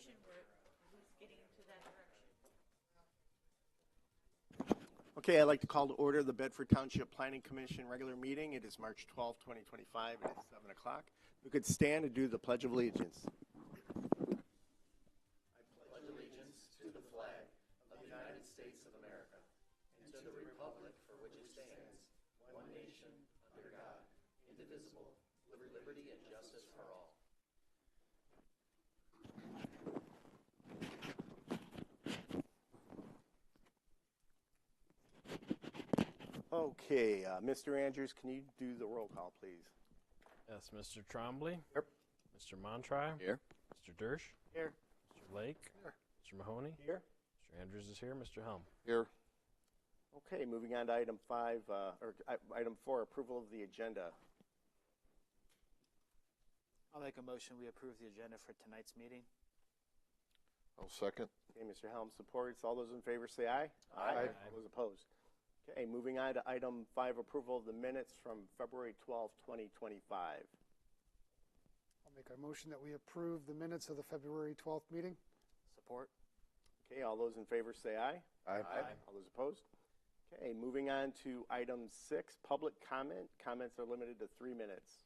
information, who's getting into that direction. Okay, I'd like to call to order the Bedford Township Planning Commission regular meeting. It is March 12, 2025. It is 7 o'clock. We could stand and do the Pledge of Allegiance. I pledge allegiance to the flag of the United States of America and to the republic for which it stands, one nation, under God, indivisible, with liberty and justice for all. Okay, Mr. Andrews, can you do the roll call, please? Yes, Mr. Trombley. Here. Mr. Montry. Here. Mr. Dersch. Here. Mr. Lake. Here. Mr. Mahoney. Here. Mr. Andrews is here. Mr. Helm. Here. Okay, moving on to item 4, approval of the agenda. I'll make a motion we approve the agenda for tonight's meeting. I'll second. Okay, Mr. Helm supports. All those in favor say aye. Aye. All those opposed. Okay, moving on to item 5, approval of the minutes from February 12, 2025. I'll make a motion that we approve the minutes of the February 12th meeting. Support. Okay, all those in favor say aye. Aye. All those opposed. Okay, moving on to item 6, public comment. Comments are limited to 3 minutes.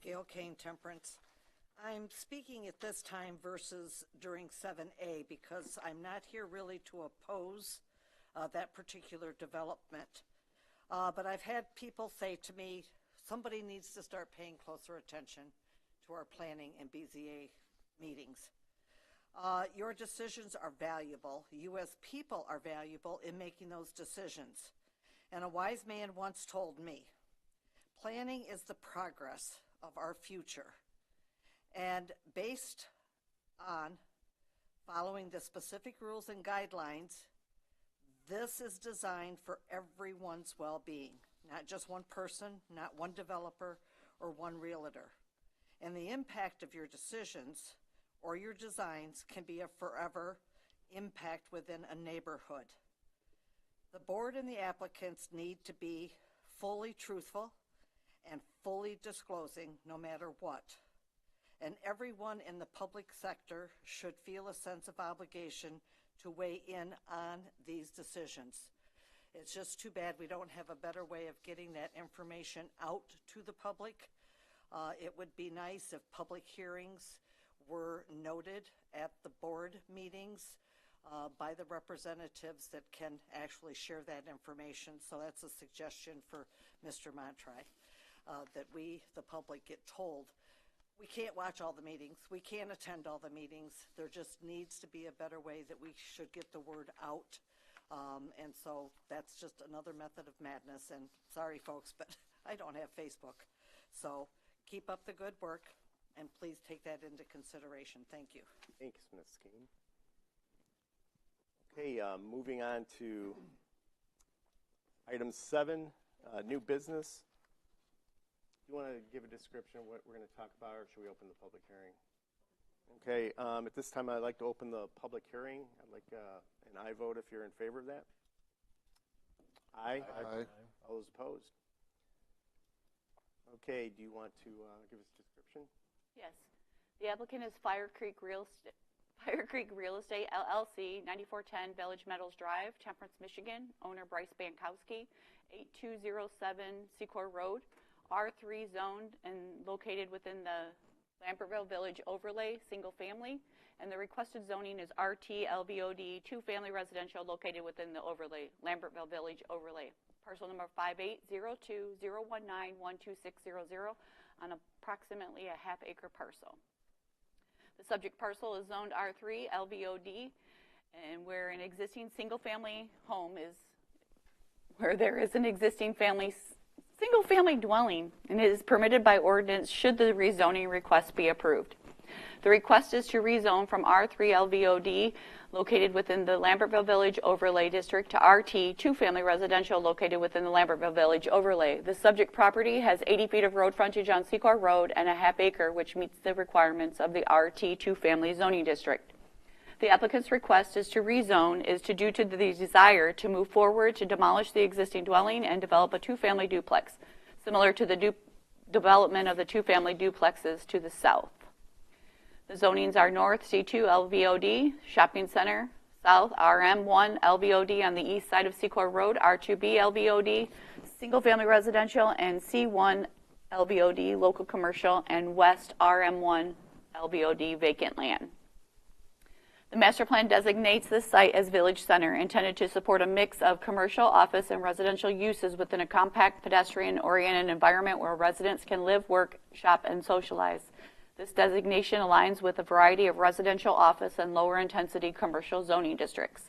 Gail Kane, Temperance. I'm speaking at this time versus during 7A because I'm not here really to oppose that particular development. But I've had people say to me, somebody needs to start paying closer attention to our planning and BZA meetings. Your decisions are valuable. You as people are valuable in making those decisions. And a wise man once told me, planning is the progress of our future. And based on following the specific rules and guidelines, this is designed for everyone's well-being, not just one person, not one developer, or one realtor. And the impact of your decisions or your designs can be a forever impact within a neighborhood. The board and the applicants need to be fully truthful and fully disclosing no matter what. And everyone in the public sector should feel a sense of obligation to weigh in on these decisions. It's just too bad we don't have a better way of getting that information out to the public. It would be nice if public hearings were noted at the board meetings by the representatives that can actually share that information. So that's a suggestion for Mr. Montry, that we, the public, get told. We can't watch all the meetings. We can't attend all the meetings. There just needs to be a better way that we should get the word out. And so that's just another method of madness. And sorry, folks, but I don't have Facebook. So keep up the good work, and please take that into consideration. Thank you. Thanks, Ms. Kane. Okay, moving on to item 7, new business. Do you want to give a description of what we're going to talk about, or should we open the public hearing? Okay, at this time I'd like to open the public hearing. I'd like an aye vote if you're in favor of that. Aye. Aye. All those opposed? Okay, do you want to give us a description? Yes. The applicant is Fire Creek Real Estate LLC, 9410 Village Meadows Drive, Temperance, Michigan. Owner Bryce Bankowski, 8207 Secor Road. R3 zoned and located within the Lambertville Village Overlay, single family, and the requested zoning is RT LVOD, 2-family residential located within the overlay, Lambertville Village Overlay. Parcel number 5802-019-12600 on approximately a half-acre parcel. The subject parcel is zoned R3 LVOD, and where an existing single-family home is, where there is an existing single-family dwelling, and it is permitted by ordinance should the rezoning request be approved. The request is to rezone from R3 LVOD, located within the Lambertville Village Overlay District, to RT, 2-family residential, located within the Lambertville Village Overlay. The subject property has 80 feet of road frontage on Secor Road and a half-acre, which meets the requirements of the RT 2-family zoning district. The applicant's request is to rezone due to the desire to move forward to demolish the existing dwelling and develop a 2-family duplex. similar to the development of the two-family duplexes to the south. The zonings are north C2 LVOD, shopping center, south RM1 LVOD on the east side of Secor Road, R2B LVOD, single-family residential, and C1 LVOD, local commercial, and west RM1 LVOD, vacant land. The master plan designates this site as village center, intended to support a mix of commercial, office, and residential uses within a compact, pedestrian-oriented environment where residents can live, work, shop, and socialize. This designation aligns with a variety of residential, office, and lower-intensity commercial zoning districts.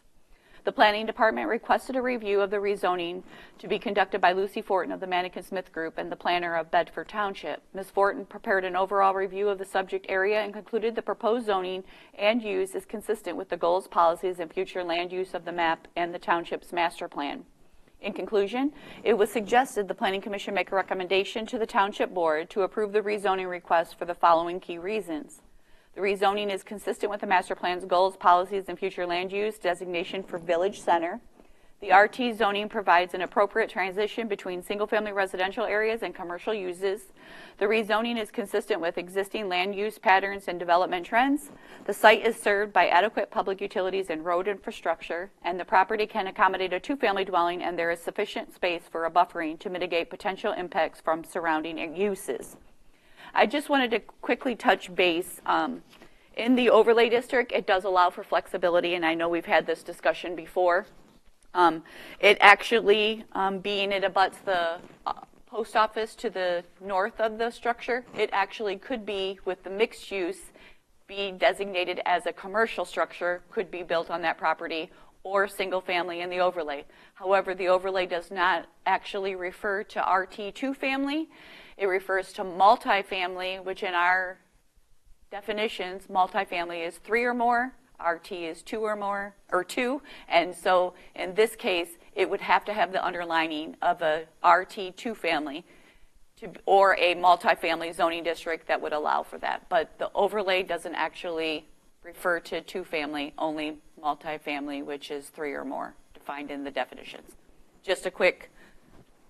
The Planning Department requested a review of the rezoning to be conducted by Lucy Fortin of the Manikin Smith Group and the planner of Bedford Township. Ms. Fortin prepared an overall review of the subject area and concluded the proposed zoning and use is consistent with the goals, policies, and future land use of the map and the township's master plan. In conclusion, it was suggested the Planning Commission make a recommendation to the Township Board to approve the rezoning request for the following key reasons. The rezoning is consistent with the master plan's goals, policies, and future land use designation for village center. The RT zoning provides an appropriate transition between single-family residential areas and commercial uses. The rezoning is consistent with existing land use patterns and development trends. The site is served by adequate public utilities and road infrastructure, and the property can accommodate a two-family dwelling, and there is sufficient space for a buffering to mitigate potential impacts from surrounding uses. I just wanted to quickly touch base. In the overlay district, it does allow for flexibility, and I know we've had this discussion before. It actually, being it abuts the post office to the north of the structure, it actually could be, with the mixed use, be designated as a commercial structure, could be built on that property, or single family in the overlay. However, the overlay does not actually refer to RT2 family. It refers to multifamily, which in our definitions, multifamily is 3 or more, RT is 2 or more, or 2, and so in this case, it would have to have the underlining of a RT2 family or a multifamily zoning district that would allow for that. But the overlay doesn't actually refer to 2 family, only multifamily, which is 3 or more, defined in the definitions. Just a quick,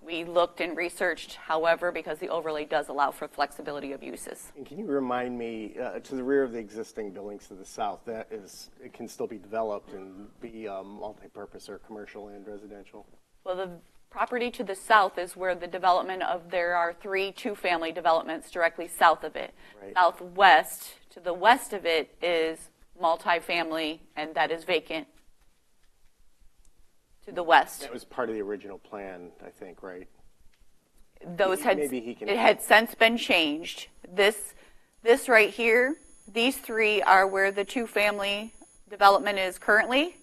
we looked and researched, however, because the overlay does allow for flexibility of uses. And can you remind me, to the rear of the existing buildings to the south, that is, it can still be developed and be multi-purpose or commercial and residential? Well, the property to the south is where the development of, there are 3 two-family developments directly south of it. Right. Southwest, to the west of it is multifamily, and that is vacant. To the west. That was part of the original plan, I think, right? Those had, Maybe he can it had since been changed. This right here, these 3 are where the two-family development is currently,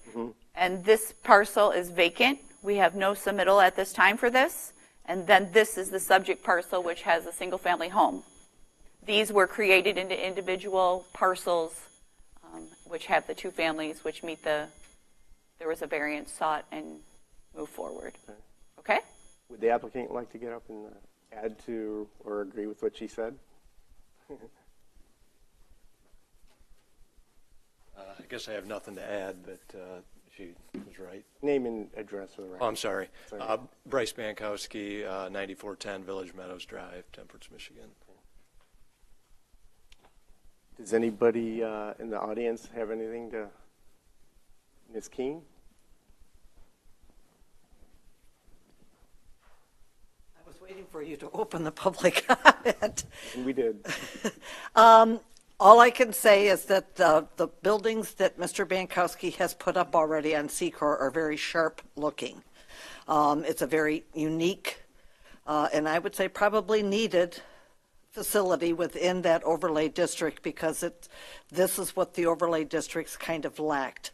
and this parcel is vacant. We have no submittal at this time for this, and then this is the subject parcel, which has a single-family home. These were created into individual parcels, which have the 2 families, which meet there was a variance sought and move forward. Okay? Would the applicant like to get up and add to or agree with what she said? I guess I have nothing to add, but she was right. Name and address for the record. Oh, I'm sorry. Sorry. Bryce Bankowski, 9410 Village Meadows Drive, Temperance, Michigan. Does anybody in the audience have anything to... Ms. Keene? I was waiting for you to open the public comment. And we did. All I can say is that the buildings that Mr. Bankowski has put up already on Secor are very sharp looking. It's a very unique, and I would say probably needed facility within that overlay district, because this is what the overlay districts kind of lacked.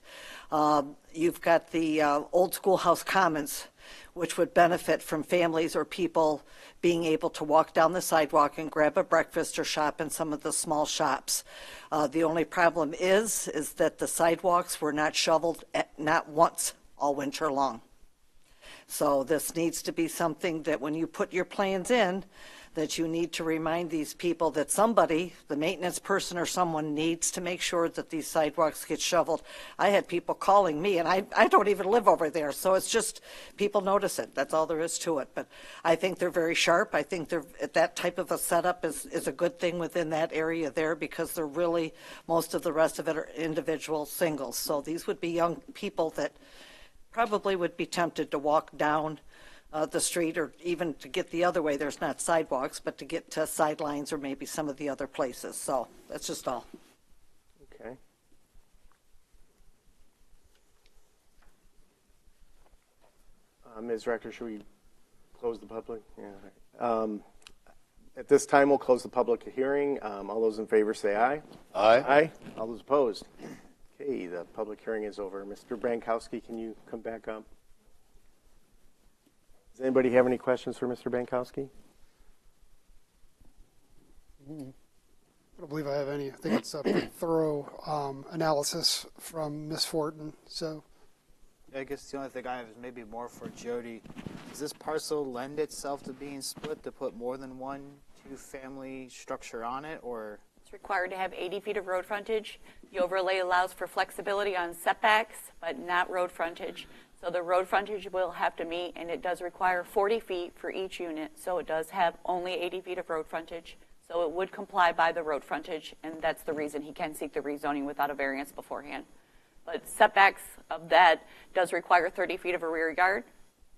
You've got the old schoolhouse commons, which would benefit from families or people being able to walk down the sidewalk and grab a breakfast or shop in some of the small shops. The only problem is that the sidewalks were not shoveled not once all winter long. So this needs to be something that when you put your plans in, that you need to remind these people that somebody, the maintenance person or someone, needs to make sure that these sidewalks get shoveled. I had people calling me, and I don't even live over there, so it's just, people notice it. That's all there is to it. But I think they're very sharp. I think that type of a setup is a good thing within that area there, because they're really, most of the rest of it are individual singles. So these would be young people that probably would be tempted to walk down the street, or even to get the other way. There's not sidewalks, but to get to sidelines or maybe some of the other places. So that's just all. Okay. Ms. Rector, should we close the public? Yeah. At this time, we'll close the public hearing. All those in favor say aye. Aye. Aye. All those opposed? Okay, the public hearing is over. Mr. Bankowski, can you come back up? Does anybody have any questions for Mr. Bankowski? I don't believe I have any. I think it's a pretty thorough analysis from Ms. Fortin. So I guess the only thing I have is maybe more for Jody. Does this parcel lend itself to being split to put more than one two-family structure on it, or? It's required to have 80 feet of road frontage. The overlay allows for flexibility on setbacks, but not road frontage. So the road frontage will have to meet, and it does require 40 feet for each unit. So it does have only 80 feet of road frontage. So it would comply by the road frontage, and that's the reason he can seek the rezoning without a variance beforehand. But setbacks of that does require 30 feet of a rear yard,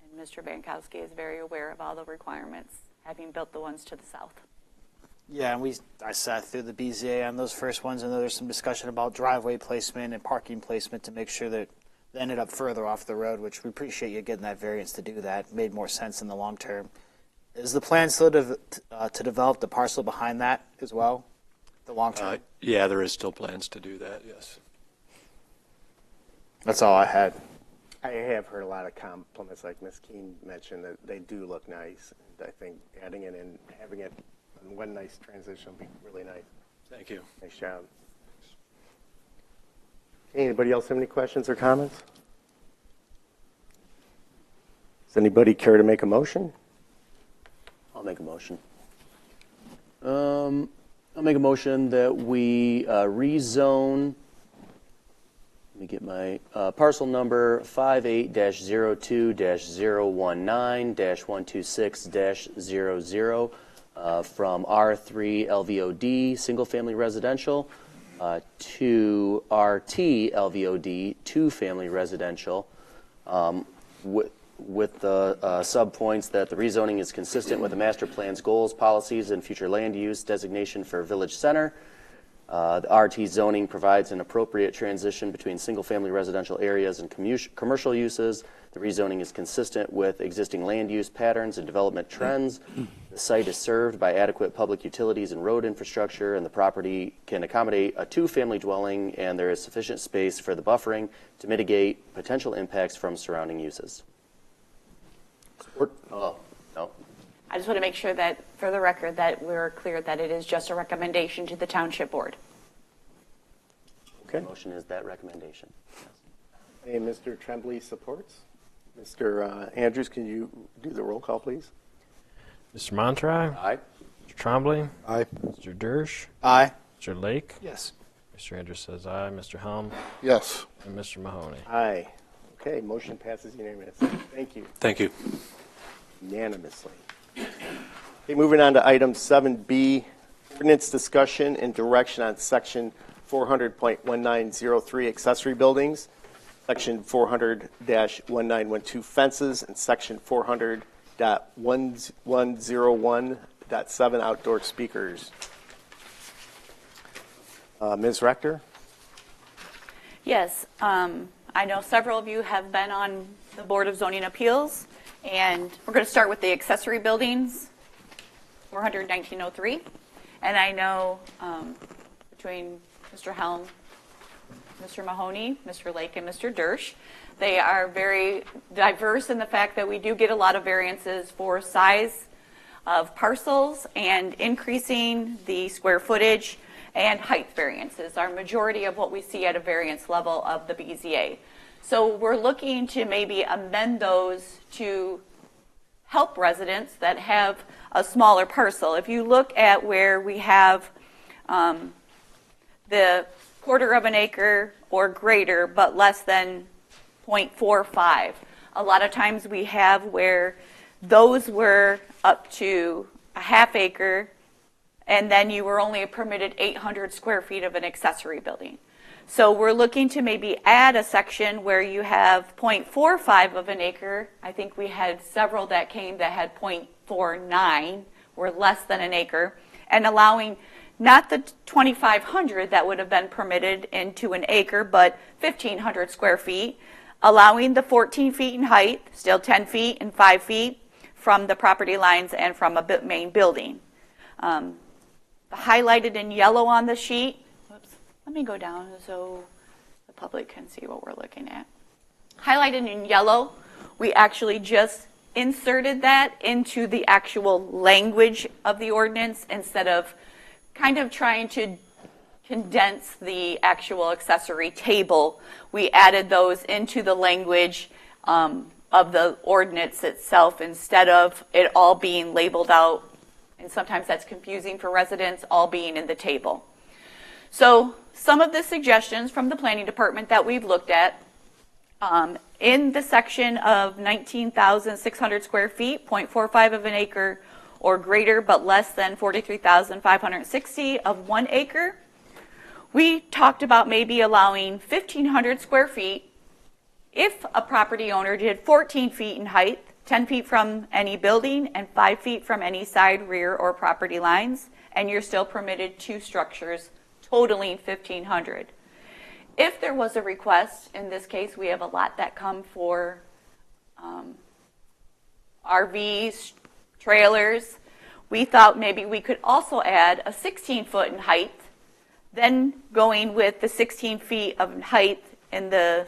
and Mr. Bankowski is very aware of all the requirements, having built the ones to the south. Yeah, and I sat through the BZA on those first ones, and there's some discussion about driveway placement and parking placement to make sure that they ended up further off the road, which we appreciate you getting that variance to do that. It made more sense in the long term. Is the plan still to develop the parcel behind that as well, the long term? Yeah, there is still plans to do that, yes. That's all I had. I have heard a lot of compliments, like Ms. Keene mentioned, that they do look nice. I think adding it and having it in one nice transition will be really nice. Thank you. Nice job. Anybody else have any questions or comments? Does anybody care to make a motion? I'll make a motion. I'll make a motion that we rezone. Let me get my parcel number 58-02-019-126-00 from R3 LVOD, single family residential, to RT LVOD, two family residential, with the sub-points that the rezoning is consistent with the master plan's goals, policies, and future land use designation for village center. The RT zoning provides an appropriate transition between single-family residential areas and commercial uses. The rezoning is consistent with existing land use patterns and development trends. The site is served by adequate public utilities and road infrastructure, and the property can accommodate a two-family dwelling, and there is sufficient space for the buffering to mitigate potential impacts from surrounding uses. Support? Oh, no. I just want to make sure that, for the record, that we're clear that it is just a recommendation to the Township Board. Okay. The motion is that recommendation. Yes. And Mr. Tremblay supports. Mr. Andrews, can you do the roll call, please? Mr. Montry? Aye. Mr. Trombley? Aye. Mr. Dersch? Aye. Mr. Lake? yes. Mr. Andrews says aye. Mr. Helm? Yes. And Mr. Mahoney. Aye. Okay, motion passes unanimously. Thank you. Thank you. Unanimously. Okay, moving on to item 7B, ordinance discussion and direction on section 400.1903 accessory buildings, section 400-1912 fences, and section 400.1101.7 outdoor speakers. Ms. Rector? Yes, I know several of you have been on the Board of Zoning Appeals, and we're going to start with the accessory buildings, 400-1903. And I know between Mr. Helm, Mr. Mahoney, Mr. Lake, and Mr. Dersch, they are very diverse in the fact that we do get a lot of variances for size of parcels and increasing the square footage and height variances are majority of what we see at a variance level of the BZA. So we're looking to maybe amend those to help residents that have a smaller parcel. If you look at where we have the quarter of an acre or greater, but less than 0.45, a lot of times we have where those were up to a half acre, and then you were only permitted 800 square feet of an accessory building. So we're looking to maybe add a section where you have 0.45 of an acre. I think we had several that came that had 0.49, or less than an acre, and allowing not the 2,500 that would have been permitted into an acre, but 1,500 square feet, allowing the 14 feet in height, still 10 feet and 5 feet from the property lines and from a main building. Highlighted in yellow on the sheet, let me go down so the public can see what we're looking at. Highlighted in yellow, we actually just inserted that into the actual language of the ordinance instead of kind of trying to condense the actual accessory table. We added those into the language of the ordinance itself instead of it all being labeled out, and sometimes that's confusing for residents, all being in the table. So some of the suggestions from the planning department that we've looked at, in the section of 19,600 square feet, 0.45 of an acre or greater but less than 43,560 of 1 acre, we talked about maybe allowing 1,500 square feet if a property owner did 14 feet in height, 10 feet from any building, and 5 feet from any side, rear, or property lines, and you're still permitted 2 structures totaling 1,500. If there was a request, in this case, we have a lot that come for RVs, trailers. We thought maybe we could also add a 16-foot in height, then going with the 16 feet of height in the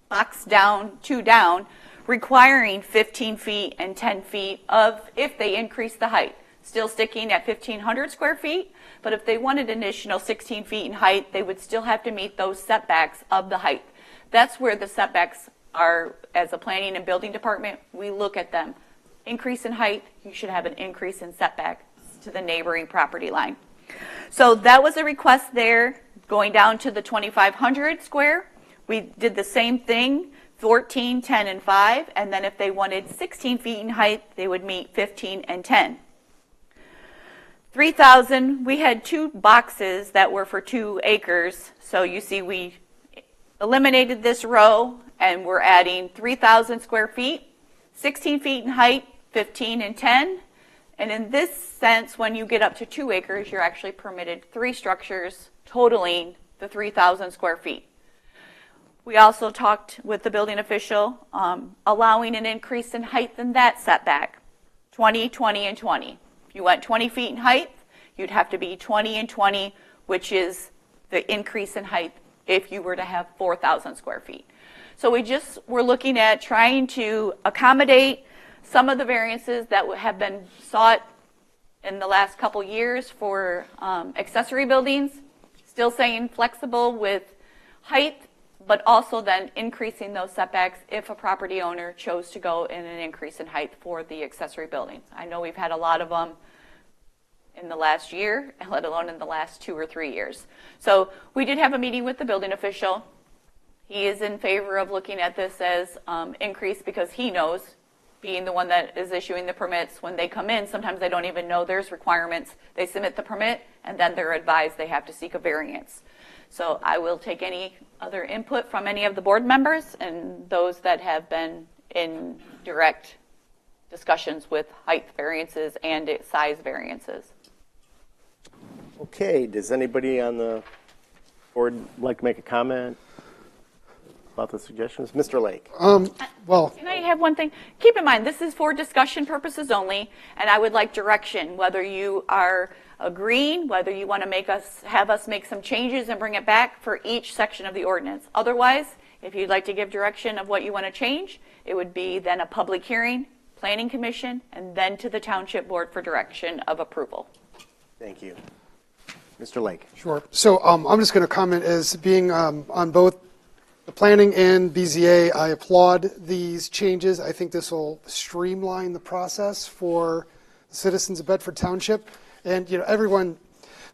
box down, 2 down, requiring 15 feet and 10 feet of if they increase the height. Still sticking at 1,500 square feet, but if they wanted an additional 16 feet in height, they would still have to meet those setbacks of the height. That's where the setbacks are, as a planning and building department, we look at them. Increase in height, you should have an increase in setback to the neighboring property line. So that was a request there, going down to the 2,500 square. We did the same thing, 14, 10, and 5, and then if they wanted 16 feet in height, they would meet 15 and 10. 3,000, we had 2 boxes that were for 2 acres. So you see we eliminated this row and we're adding 3,000 square feet, 16 feet in height, 15 and 10. And in this sense, when you get up to 2 acres, you're actually permitted 3 structures totaling the 3,000 square feet. We also talked with the building official, allowing an increase in height in that setback, 20, 20, and 20. If you went 20 feet in height, you'd have to be 20 and 20, which is the increase in height if you were to have 4,000 square feet. So we just were looking at trying to accommodate some of the variances that have been sought in the last couple years for accessory buildings, still saying flexible with height, but also then increasing those setbacks if a property owner chose to go in an increase in height for the accessory buildings. I know we've had a lot of them in the last year, let alone in the last 2 or 3 years. So we did have a meeting with the building official. He is in favor of looking at this as increase because he knows, being the one that is issuing the permits, when they come in, sometimes they don't even know there's requirements. They submit the permit, and then they're advised they have to seek a variance. So I will take any other input from any of the board members and those that have been in direct discussions with height variances and size variances. Okay, does anybody on the board like to make a comment about the suggestions? Mr. Lake. Well, Can I have one thing? Keep in mind, this is for discussion purposes only, and I would like direction, whether you are agreeing, whether you want to have us make some changes and bring it back for each section of the ordinance. Otherwise, if you'd like to give direction of what you want to change, it would be then a public hearing, planning commission, and then to the township board for direction of approval. Thank you. Mr. Lake. sure. So I'm just going to comment as being on both the planning and BZA, I applaud these changes. I think this will streamline the process for citizens of Bedford Township. And, everyone,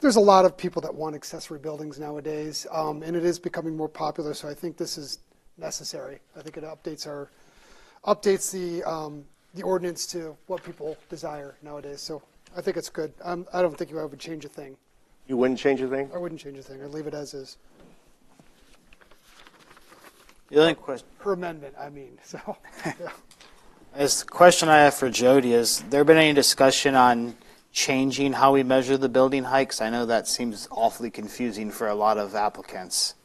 there's a lot of people that want accessory buildings nowadays, and it is becoming more popular, so I think this is necessary. I think it updates the ordinance to what people desire nowadays, so I think it's good. I don't think I would change a thing. You wouldn't change a thing? I wouldn't change a thing. I'd leave it as is. The only question, Her amendment, so, yeah. the question I have for Jody is, there been any discussion on changing how we measure the building height? 'Cause I know that seems awfully confusing for a lot of applicants.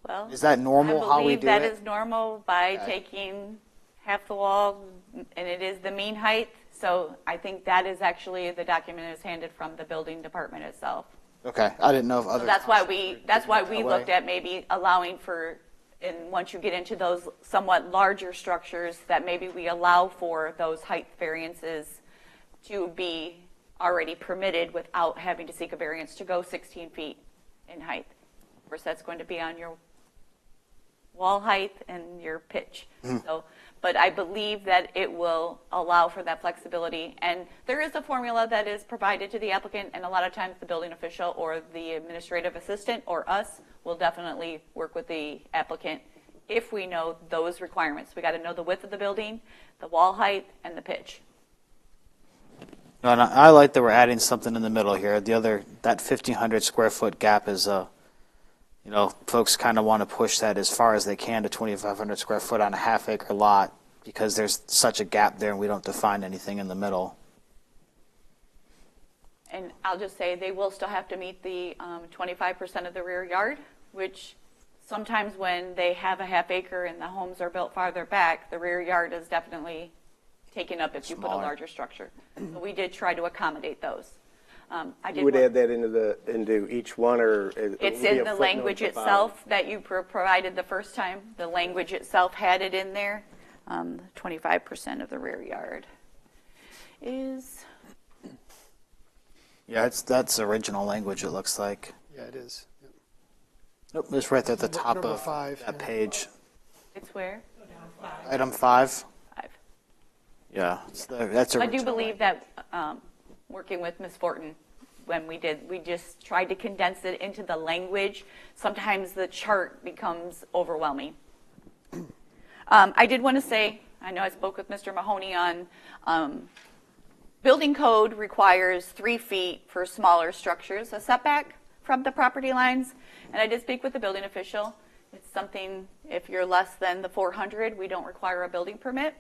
Well, Is that normal how we believe do that it? is normal by Okay. taking half the wall, and it is the mean height. So I think that is actually the document is handed from the building department itself. Okay, I didn't know if other. So that's why we that looked way. at maybe allowing for, and once you get into those somewhat larger structures, that maybe we allow for those height variances to be already permitted without having to seek a variance to go 16 feet in height. Of course, that's going to be on your wall height and your pitch. So, but I believe that it will allow for that flexibility. And there is a formula that is provided to the applicant, and a lot of times the building official or the administrative assistant or us will definitely work with the applicant if we know those requirements. We got to know the width of the building, the wall height, and the pitch. No, and I like that we're adding something in the middle here. That 1,500 square foot gap is, folks kind of want to push that as far as they can to 2,500 square foot on a half acre lot because there's such a gap there and we don't define anything in the middle. And I'll just say they will still have to meet the 25% of the rear yard, which sometimes when they have a half acre and the homes are built farther back, the rear yard is definitely taken up if you put a larger structure. So we did try to accommodate those. You would add that into each one, or It's in the language itself that you provided the first time. The language itself had it in there. 25% of the rear yard is. Yeah, that's original language, it looks like. Yeah, it is. Yep. Nope, it's right there at the top Number of 5, that yeah. page. It's where? Item 5. 5. Yeah, that's I original. do believe that working with Ms. Fortin, when we just tried to condense it into the language. Sometimes the chart becomes overwhelming. I did want to say, I know I spoke with Mr. Mahoney on building code requires 3 feet for smaller structures, a setback from the property lines. And I did speak with the building official. It's something, if you're less than the 400, we don't require a building permit.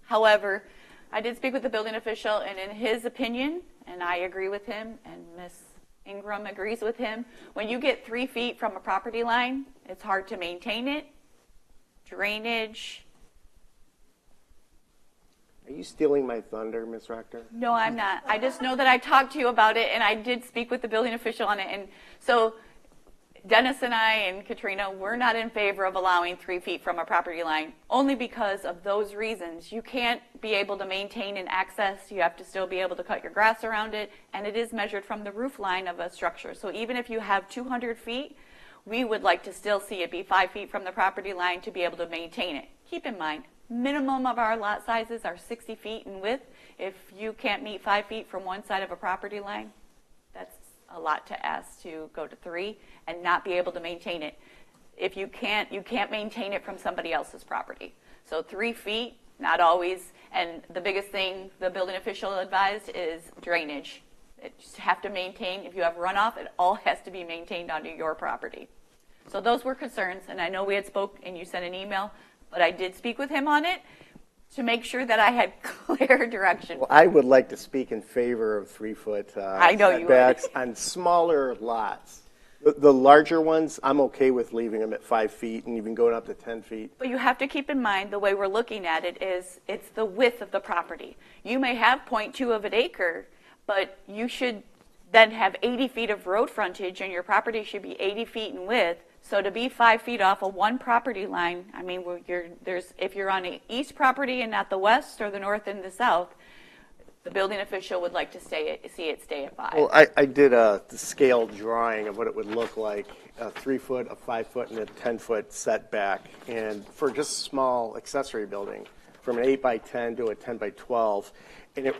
However, I did speak with the building official, and in his opinion, and I agree with him, and Ms. Ingram agrees with him, when you get 3 feet from a property line, it's hard to maintain it. Drainage. Are you stealing my thunder, Ms. Rector? No, I'm not. I just know that I talked to you about it, and I did speak with the building official on it. And so Dennis and I and Katrina, we're not in favor of allowing 3 feet from a property line, only because of those reasons. You can't be able to maintain and access. You have to still be able to cut your grass around it, and it is measured from the roof line of a structure. So even if you have 200 feet, we would like to still see it be 5 feet from the property line to be able to maintain it. Keep in mind, minimum of our lot sizes are 60 feet in width. If you can't meet 5 feet from one side of a property line, that's a lot to ask to go to 3 and not be able to maintain it. If you can't maintain it from somebody else's property. So 3 feet, not always. And the biggest thing the building official advised is drainage. You just have to maintain, if you have runoff, it all has to be maintained onto your property. So those were concerns, and I know we had spoke and you sent an email, but I did speak with him on it to make sure that I had clear direction. Well, I would like to speak in favor of 3-foot I know you would. setbacks on smaller lots. The larger ones, I'm okay with leaving them at 5 feet and even going up to 10 feet. But you have to keep in mind the way we're looking at it is it's the width of the property. You may have 0.2 of an acre, but you should then have 80 feet of road frontage, and your property should be 80 feet in width. So to be 5 feet off of one property line, I mean, if you're on the east property and not the west or the north and the south, The building official would like to see it stay at 5. Well, I did the scale drawing of what it would look like, a 3-foot, a 5-foot, and a 10-foot setback. And for just a small accessory building, from an 8 by 10 to a 10 by 12, and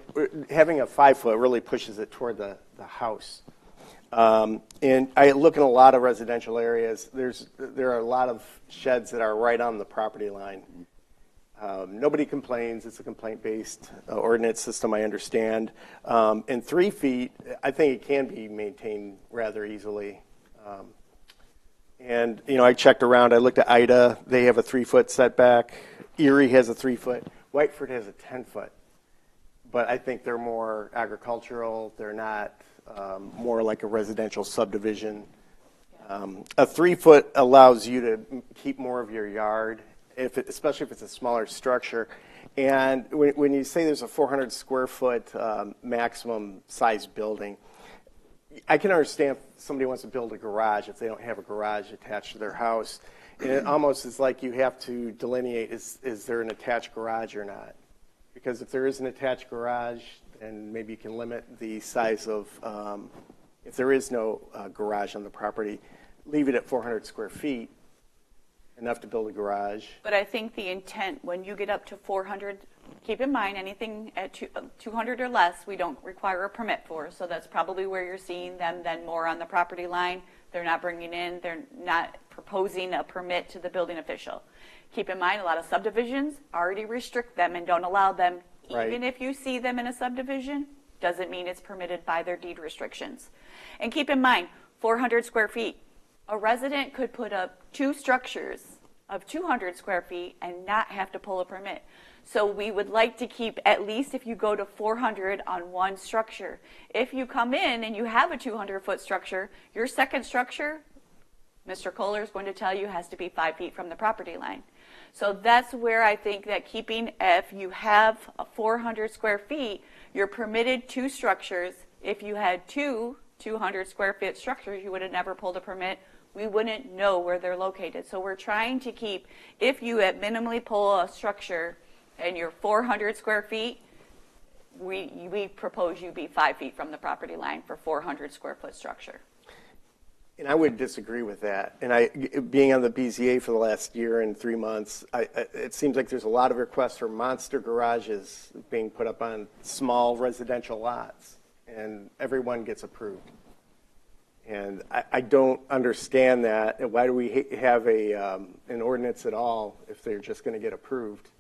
having a 5-foot really pushes it toward the house. And I look in a lot of residential areas. There are a lot of sheds that are right on the property line. Nobody complains. It's a complaint-based ordinance system, I understand. And 3 feet, I think it can be maintained rather easily. And, you know, I checked around. I looked at Ida. They have a 3-foot setback. Erie has a 3-foot. Whiteford has a 10-foot. But I think they're more agricultural. They're not more like a residential subdivision. A 3-foot allows you to keep more of your yard, especially if it's a smaller structure. And when you say there's a 400 square foot maximum size building, I can understand if somebody wants to build a garage if they don't have a garage attached to their house. And it almost is like you have to delineate, is there an attached garage or not? Because if there is an attached garage, then maybe you can limit the size of, if there is no garage on the property, leave it at 400 square feet, enough to build a garage. But I think the intent, when you get up to 400, keep in mind, anything at 200 or less, we don't require a permit for. So that's probably where you're seeing them then more on the property line. They're not bringing in, they're not proposing a permit to the building official. Keep in mind, a lot of subdivisions already restrict them and don't allow them. Right. Even if you see them in a subdivision, doesn't mean it's permitted by their deed restrictions. And keep in mind, 400 square feet. A resident could put up 2 structures of 200 square feet and not have to pull a permit. So we would like to keep, at least if you go to 400 on one structure. If you come in and you have a 200-foot structure, your second structure, Mr. Kohler is going to tell you, has to be 5 feet from the property line. So that's where I think that keeping, if you have a 400 square feet, you're permitted 2 structures. If you had 2 200 square foot structures, you would have never pulled a permit. We wouldn't know where they're located. So we're trying to keep, if you at minimally pull a structure and you're 400 square feet, we propose you be 5 feet from the property line for 400 square foot structure. And I would disagree with that. And being on the BZA for the last year and 3 months, it seems like there's a lot of requests for monster garages being put up on small residential lots, and everyone gets approved. And I don't understand that. Why do we have an ordinance at all if they're just going to get approved?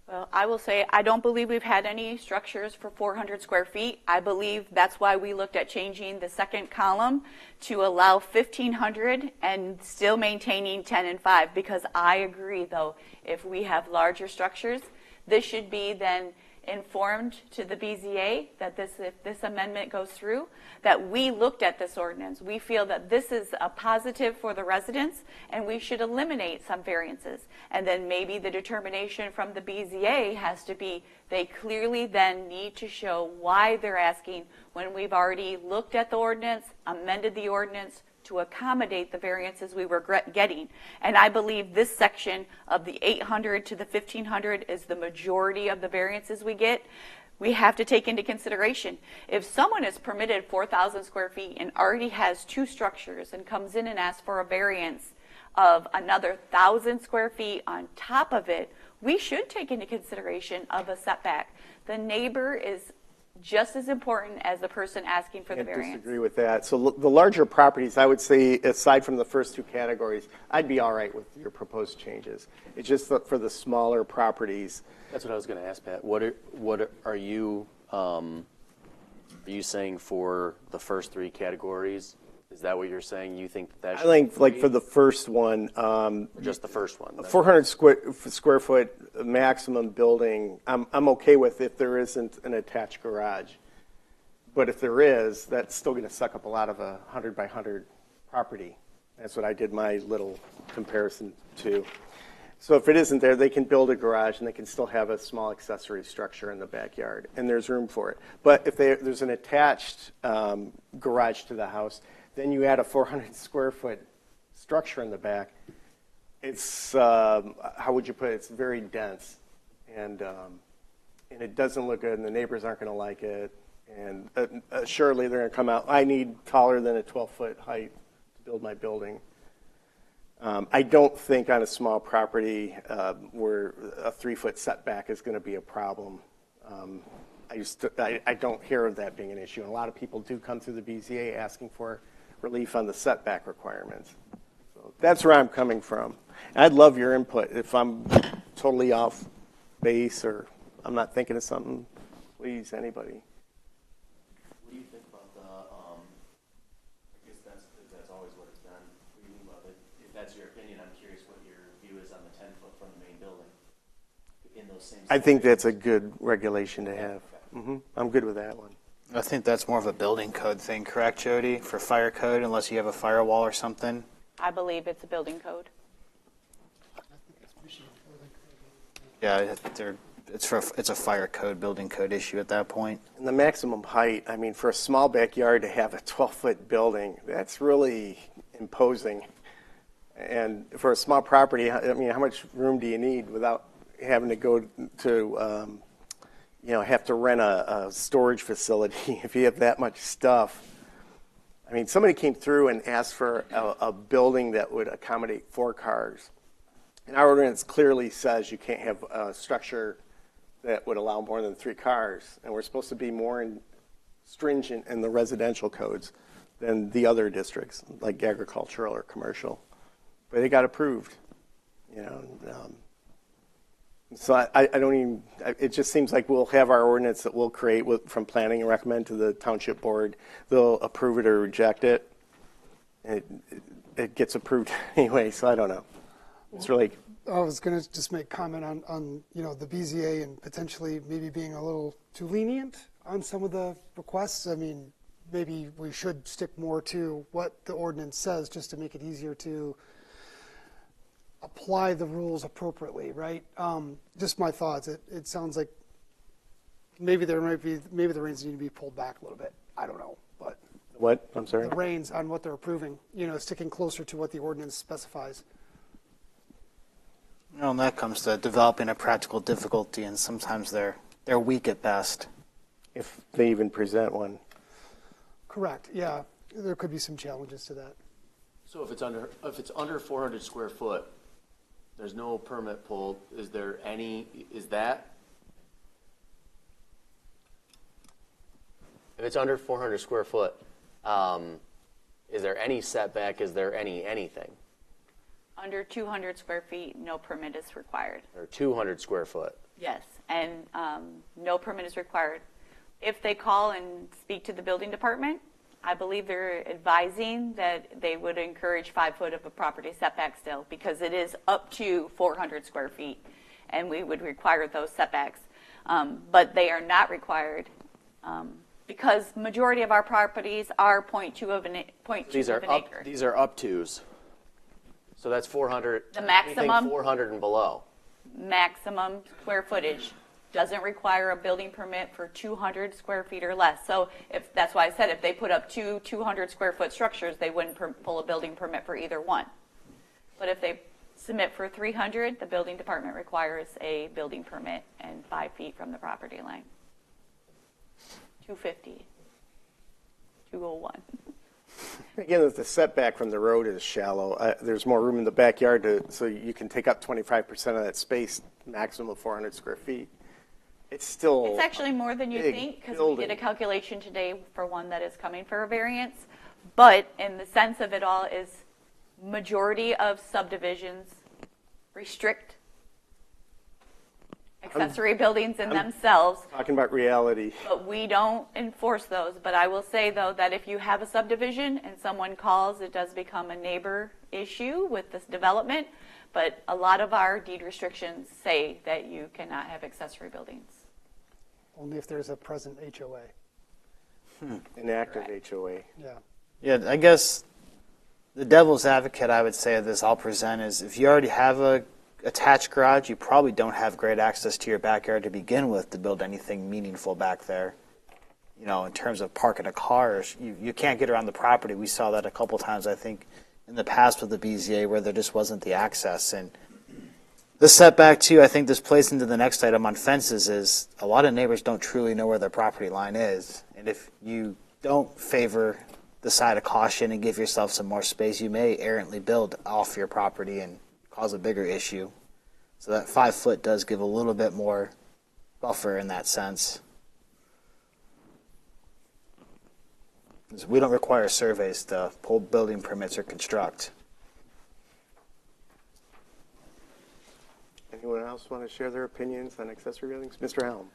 Well, I will say I don't believe we've had any structures for 400 square feet. I believe that's why we looked at changing the second column to allow 1,500 and still maintaining 10 and 5, because I agree, though, if we have larger structures, this should be then informed to the BZA that if this amendment goes through, that we looked at this ordinance. We feel that this is a positive for the residents, and we should eliminate some variances. And then maybe the determination from the BZA has to be, they clearly then need to show why they're asking when we've already looked at the ordinance, amended the ordinance to accommodate the variances we were getting. And I believe this section of the 800 to the 1,500 is the majority of the variances we get. We have to take into consideration, if someone is permitted 4,000 square feet and already has 2 structures and comes in and asks for a variance of another 1,000 square feet on top of it, we should take into consideration of a setback. The neighbor is just as important as the person asking for the variance. I disagree with that. So the larger properties, I would say, aside from the first 2 categories, I'd be all right with your proposed changes. It's just that for the smaller properties. That's what I was going to ask, Pat. What are you saying for the first 3 categories? Is that what you're saying? You think that should I think, be like, for the first one, just the first one, 400 square foot maximum building, I'm okay with if there isn't an attached garage. But if there is, that's still going to suck up a lot of a 100 by 100 property. That's what I did my little comparison to. So if it isn't there, they can build a garage and they can still have a small accessory structure in the backyard, and there's room for it. But if there's an attached garage to the house, then you add a 400 square foot structure in the back. It's, how would you put it? It's very dense. And and it doesn't look good, and the neighbors aren't going to like it, and surely they're going to come out, I need taller than a 12-foot height to build my building. I don't think on a small property where a 3-foot setback is going to be a problem. I don't hear of that being an issue. And a lot of people do come through the BZA asking for relief on the setback requirements. So that's where I'm coming from. And I'd love your input. If I'm totally off base or I'm not thinking of something, please, anybody. What do you think about the, I guess that's always what it's done. What do you think about it? If that's your opinion, I'm curious what your view is on the 10-foot from the main building in those same I think that's a good regulation to have. I'm good with that one. I think that's more of a building code thing, correct, Jody? For fire code, unless you have a firewall or something. I believe it's a building code. Yeah, it's a fire code, building code issue at that point. And the maximum height, I mean, for a small backyard to have a 12-foot building, that's really imposing. And for a small property, I mean, how much room do you need without having to go to, have to rent a storage facility if you have that much stuff? I mean, somebody came through and asked for a building that would accommodate 4 cars. And our ordinance clearly says you can't have a structure that would allow more than 3 cars. And we're supposed to be more stringent in the residential codes than the other districts, like agricultural or commercial. But it got approved, So I don't even, it just seems like we'll have our ordinance that we'll create from planning and recommend to the township board. They'll approve it or reject it. It gets approved anyway, so I don't know. It's really. I was going to just make comment on the BZA and potentially maybe being a little too lenient on some of the requests. I mean, maybe we should stick more to what the ordinance says just to make it easier to apply the rules appropriately, right? Just my thoughts. It sounds like maybe the reins need to be pulled back a little bit. I don't know, but what? I'm sorry. The reins on what they're approving. Sticking closer to what the ordinance specifies. And that comes to developing a practical difficulty, and sometimes they're weak at best. If they even present one. Correct. Yeah, there could be some challenges to that. So if it's under 400 square foot, there's no permit pulled. Is that? If it's under 400 square foot, is there any setback? Is there anything? Under 200 square feet, no permit is required. Or 200 square foot? Yes, and no permit is required. If they call and speak to the building department, I believe they're advising that they would encourage 5 foot of a property setback still, because it is up to 400 square feet, and we would require those setbacks. But they are not required because majority of our properties are 0.2 of an acre. These are up tos. So that's 400. The maximum. 400 and below. Maximum square footage doesn't require a building permit for 200 square feet or less. So that's why I said if they put up 200 square foot structures, they wouldn't pull a building permit for either one. But if they submit for 300, the building department requires a building permit and 5 feet from the property line. 250, 201. Again, if the setback from the road is shallow, there's more room in the backyard so you can take up 25% of that space, maximum of 400 square feet. It's actually more than you think, because we did a calculation today for one that is coming for a variance. But in the sense of it all is majority of subdivisions restrict accessory buildings in themselves. Talking about reality. But we don't enforce those. But I will say, though, that if you have a subdivision and someone calls, it does become a neighbor issue with this development. But a lot of our deed restrictions say that you cannot have accessory buildings. Only if there's a present HOA. An active HOA. Yeah. Yeah, I guess the devil's advocate I would say of this I'll present is if you already have a attached garage, you probably don't have great access to your backyard to begin with to build anything meaningful back there. In terms of parking a car, you can't get around the property. We saw that a couple times, I think, in the past with the BZA where there just wasn't the access. And The setback too, I think this plays into the next item on fences is a lot of neighbors don't truly know where their property line is. And if you don't favor the side of caution and give yourself some more space, you may errantly build off your property and cause a bigger issue. So that 5 foot does give a little bit more buffer in that sense. We don't require surveys to pull building permits or construct. Anyone else want to share their opinions on accessory buildings? Mr. Helm?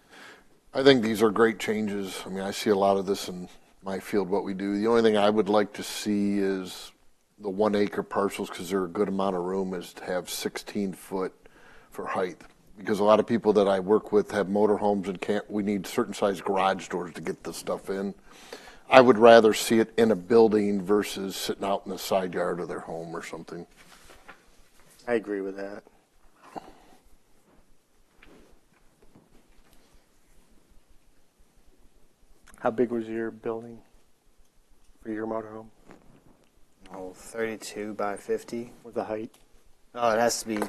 I think these are great changes. I mean, I see a lot of this in my field, what we do. The only thing I would like to see is the 1 acre parcels, because they're a good amount of room, is to have 16 foot for height. Because a lot of people that I work with have motorhomes and we need certain size garage doors to get the stuff in. I would rather see it in a building versus sitting out in the side yard of their home or something. I agree with that. How big was your building for your motorhome? Oh, 32 by 50. What's the height? Oh, it has to be.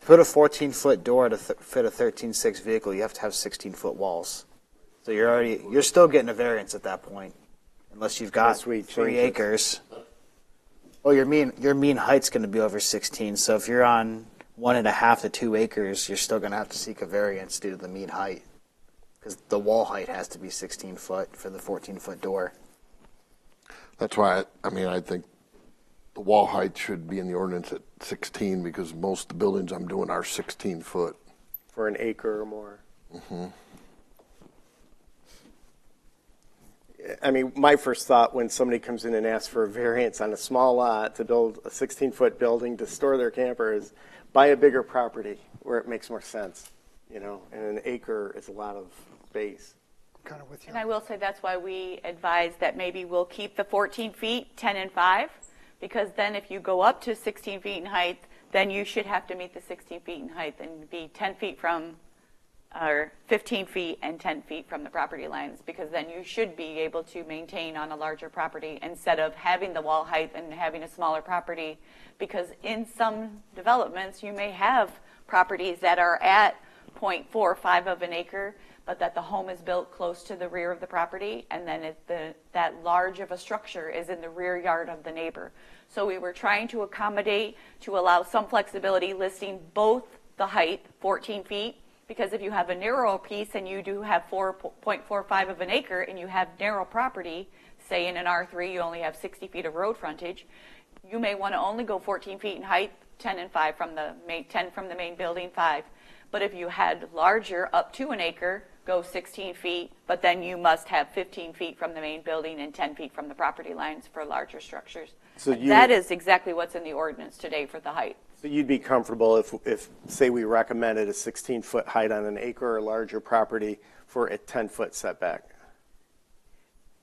Put a 14-foot door to fit a 13.6 vehicle. You have to have 16-foot walls. So you're still getting a variance at that point, unless you've got 3 acres. Well, your mean height's going to be over 16. So if you're on 1.5 to 2 acres, you're still going to have to seek a variance due to the mean height, because the wall height has to be 16 foot for the 14-foot door. That's why, I think the wall height should be in the ordinance at 16, because most of the buildings I'm doing are 16 foot. For an acre or more. Mm-hmm. I mean, my first thought when somebody comes in and asks for a variance on a small lot to build a 16-foot building to store their camper is buy a bigger property where it makes more sense, and an acre is a lot of space. Kind of with you. And I will say that's why we advise that maybe we'll keep the 14 feet, 10 and 5, because then if you go up to 16 feet in height, then you should have to meet the 16 feet in height and be 10 feet from, or 15 feet and 10 feet from the property lines, because then you should be able to maintain on a larger property instead of having the wall height and having a smaller property, because in some developments you may have properties that are at 0.45 of an acre, but that the home is built close to the rear of the property, and then that large of a structure is in the rear yard of the neighbor. So we were trying to accommodate to allow some flexibility, listing both the height, 14 feet, because if you have a narrow piece and you do have 4.45 of an acre and you have narrow property, say in an R3 you only have 60 feet of road frontage, you may want to only go 14 feet in height, 10 and 5 from the main, 10 from the main building, 5. But if you had larger, up to an acre, go 16 feet, but then you must have 15 feet from the main building and 10 feet from the property lines for larger structures. So that is exactly what's in the ordinance today for the height. So you'd be comfortable if say we recommended a 16-foot height on an acre or larger property for a 10-foot setback?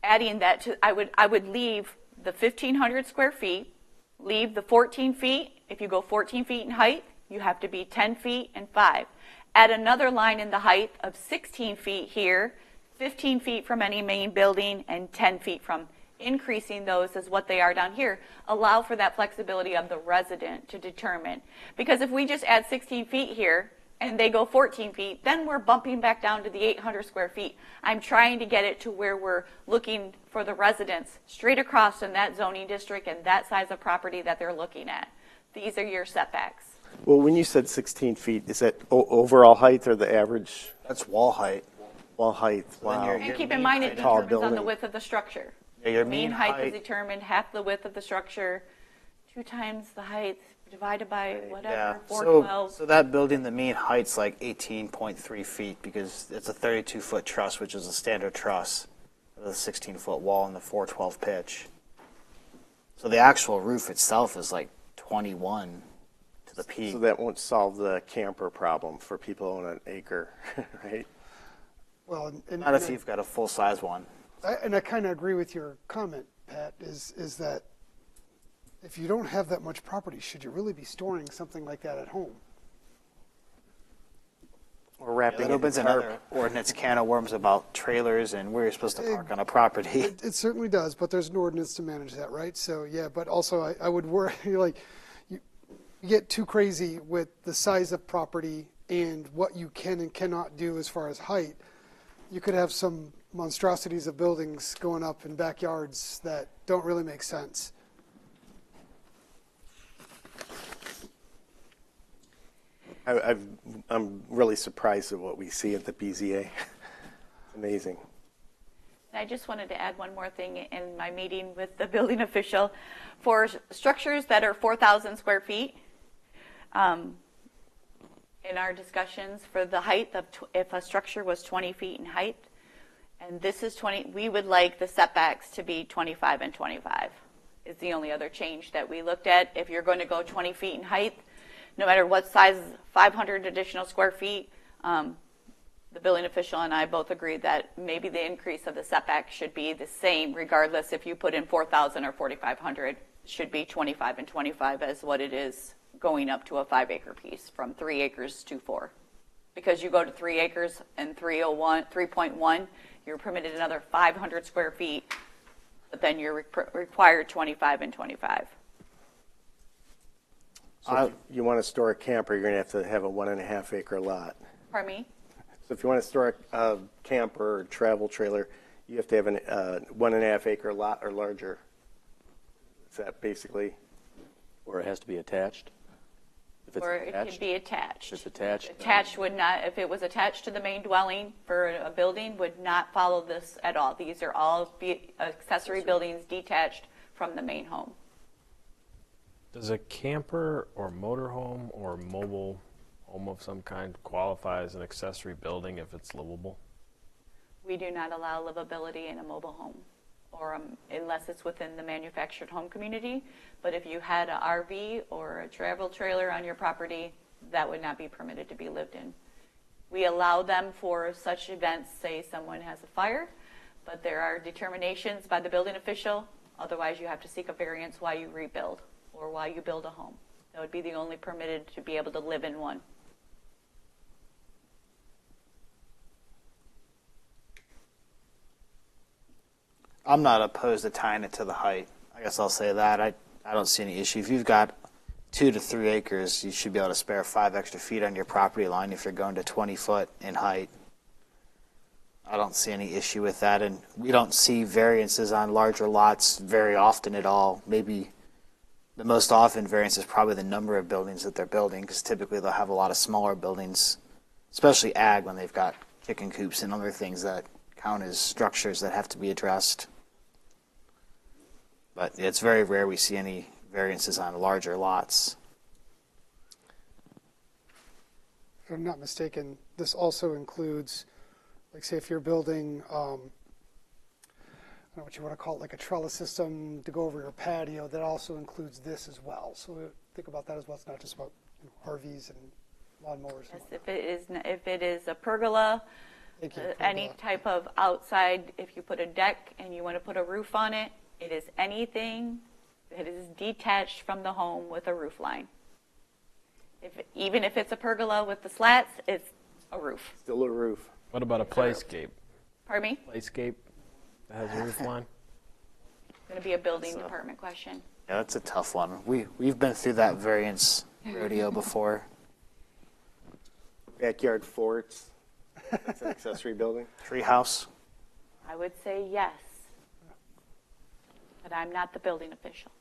Adding that to, I would leave the 1,500 square feet, leave the 14 feet. If you go 14 feet in height, you have to be 10 feet and 5. Add another line in the height of 16 feet here, 15 feet from any main building, and 10 feet from increasing those as what they are down here. Allow for that flexibility of the resident to determine. Because if we just add 16 feet here and they go 14 feet, then we're bumping back down to the 800 square feet. I'm trying to get it to where we're looking for the residents straight across in that zoning district and that size of property that they're looking at. These are your setbacks. Well, when you said 16 feet, is that overall height or the average? That's wall height. Wall height, wow. And keep in mind it Tall determines on the building. width of the structure. Yeah, your Mean height is determined half the width of the structure, 2 times the height divided by whatever, Yeah. 412. So that building, the mean height's like 18.3 feet because it's a 32-foot truss, which is a standard truss with a 16-foot wall and the 412 pitch. So the actual roof itself is like 21 to the peak. So that won't solve the camper problem for people on an acre, right? Well, Not if you've got a full-size one. I kind of agree with your comment, Pat, is that if you don't have that much property, should you really be storing something like that at home? Or wrapping That opens another ordinance can of worms about trailers and where you're supposed to park on a property. It certainly does, but there's an ordinance to manage that, right? So, yeah, but also I would worry, like, you get too crazy with the size of property and what you can and cannot do as far as height, you could have some monstrosities of buildings going up in backyards that don't really make sense. I'm really surprised at what we see at the BZA. It's amazing. And I just wanted to add one more thing in my meeting with the building official. For structures that are 4,000 square feet, in our discussions for the height of, if a structure was 20 feet in height, and this is 20, we would like the setbacks to be 25 and 25 is the only other change that we looked at. If you're going to go 20 feet in height, no matter what size, 500 additional square feet, the building official and I both agreed that maybe the increase of the setback should be the same regardless if you put in 4,000 or 4,500, should be 25 and 25 as what it is going up to a 5-acre piece from 3 acres to 4. Because you go to 3 acres and 3.1, you're permitted another 500 square feet, but then you're required 25 and 25. So if you want to store a camper, you're going to have a 1.5 acre lot. Pardon me? So if you want to store a camper or travel trailer, you have to have a 1.5 acre lot or larger. Is that basically? Or it has to be attached? If it's Or attached? it could be attached. If it's attached? Attached would not, if it was attached to the main dwelling for a building, would not follow this at all. These are all accessory buildings detached from the main home. Does a camper or motorhome or mobile home of some kind qualify as an accessory building if it's livable? We do not allow livability in a mobile home, or unless it's within the manufactured home community. But if you had an RV or a travel trailer on your property, that would not be permitted to be lived in. We allow them for such events, say someone has a fire, but there are determinations by the building official. Otherwise, you have to seek a variance while you rebuild or while you build a home. That would be the only permitted to be able to live in one. I'm not opposed to tying it to the height. I guess I'll say that. I don't see any issue. If you've got 2 to 3 acres, you should be able to spare 5 extra feet on your property line if you're going to 20 foot in height. I don't see any issue with that, and we don't see variances on larger lots very often at all. Maybe the most often variance is probably the number of buildings that they're building, because typically they'll have a lot of smaller buildings, especially ag, when they've got chicken coops and other things that count as structures that have to be addressed. But it's very rare we see any variances on larger lots. If I'm not mistaken, this also includes, like, say if you're building, I don't know what you want to call it, like a trellis system to go over your patio, that also includes this as well. So think about that as well. It's not just about RVs and lawnmowers. Yes, if it is a pergola, any type of outside, if you put a deck and you want to put a roof on it, it is anything that is detached from the home with a roof line. Even if it's a pergola with the slats, it's a roof. Still a roof. What about a playscape? Pardon me? Playscape that has a roof line? It's going to be a building department question. Yeah, that's a tough one. We've been through that variance rodeo before. Backyard forts. That's an accessory building. Treehouse. I would say yes, but I'm not the building official.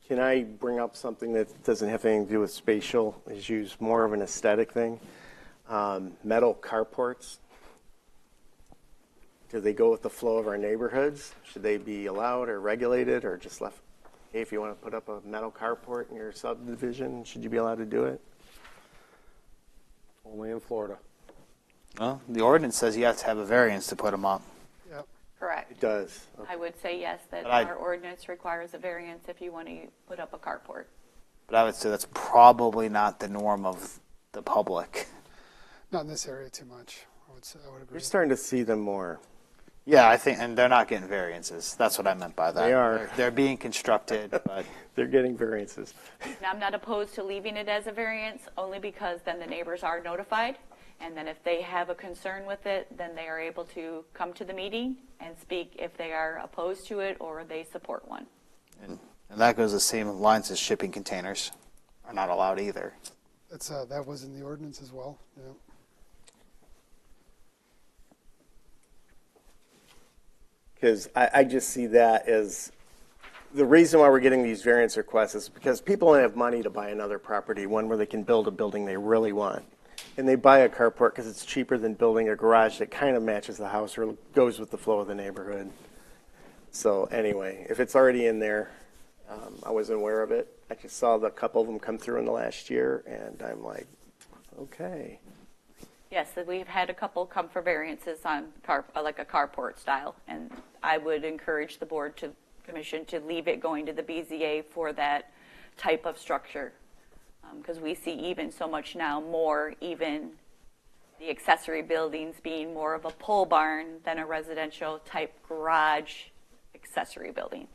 Can I bring up something that doesn't have anything to do with spatial issues, more of an aesthetic thing? Metal carports. Do they go with the flow of our neighborhoods? Should they be allowed or regulated or just left? Hey, if you want to put up a metal carport in your subdivision, should you be allowed to do it? Only in Florida. Well, the ordinance says you have to have a variance to put them up. Correct. It does. Okay. I would say yes, that But our ordinance requires a variance if you want to put up a carport. But I would say that's probably not the norm of the public. Not in this area too much. I would agree. You're starting to see them more. Yeah, I think, and they're not getting variances. That's what I meant by that. They are. They're being constructed, but They're getting variances. And I'm not opposed to leaving it as a variance, only because then the neighbors are notified. And then if they have a concern with it, then they are able to come to the meeting and speak if they are opposed to it or they support one. and And that goes the same lines as shipping containers are not allowed either. That's, that was in the ordinance as well, yeah. Because I just see that as the reason why we're getting these variance requests is because people don't have money to buy another property, one where they can build a building they really want. And they buy a carport because it's cheaper than building a garage that kind of matches the house or goes with the flow of the neighborhood. So anyway, if it's already in there, I wasn't aware of it. I just saw a couple of them come through in the last year, and I'm like, okay. Yes, so we've had a couple come for variances on like a carport style, and I would encourage the board to commission to leave it going to the BZA for that type of structure, because we see even so much now more even the accessory buildings being more of a pole barn than a residential type garage accessory building.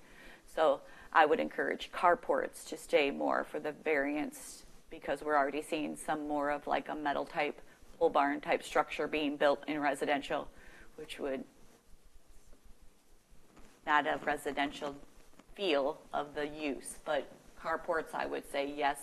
So I would encourage carports to stay more for the variance, because we're already seeing some more of like a metal type pole barn type structure being built in residential, which would not have residential feel of the use. But carports, I would say yes,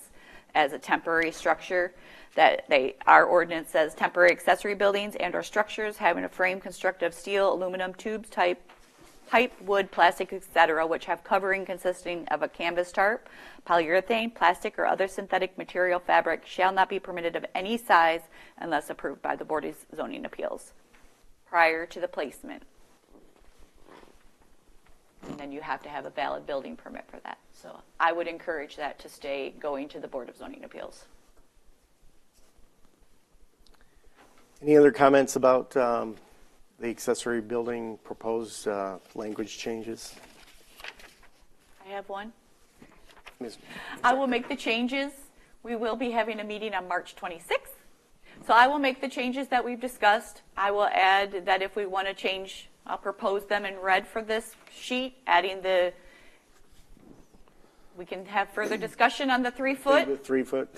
as a temporary structure. That our ordinance says temporary accessory buildings and or structures having a frame constructed of steel, aluminum, tubes, pipe, wood, plastic, etc., which have covering consisting of a canvas tarp, polyurethane, plastic, or other synthetic material fabric shall not be permitted of any size unless approved by the Board of Zoning Appeals prior to the placement. And then you have to have a valid building permit for that. So I would encourage that to stay going to the Board of Zoning Appeals. Any other comments about the accessory building proposed language changes? I have one. Ms. I will make the changes. We will be having a meeting on March 26th. So I will make the changes that we've discussed. I will add that if we want to change, I'll propose them in red for this sheet, adding we can have further discussion on the 3 foot. The 3 foot.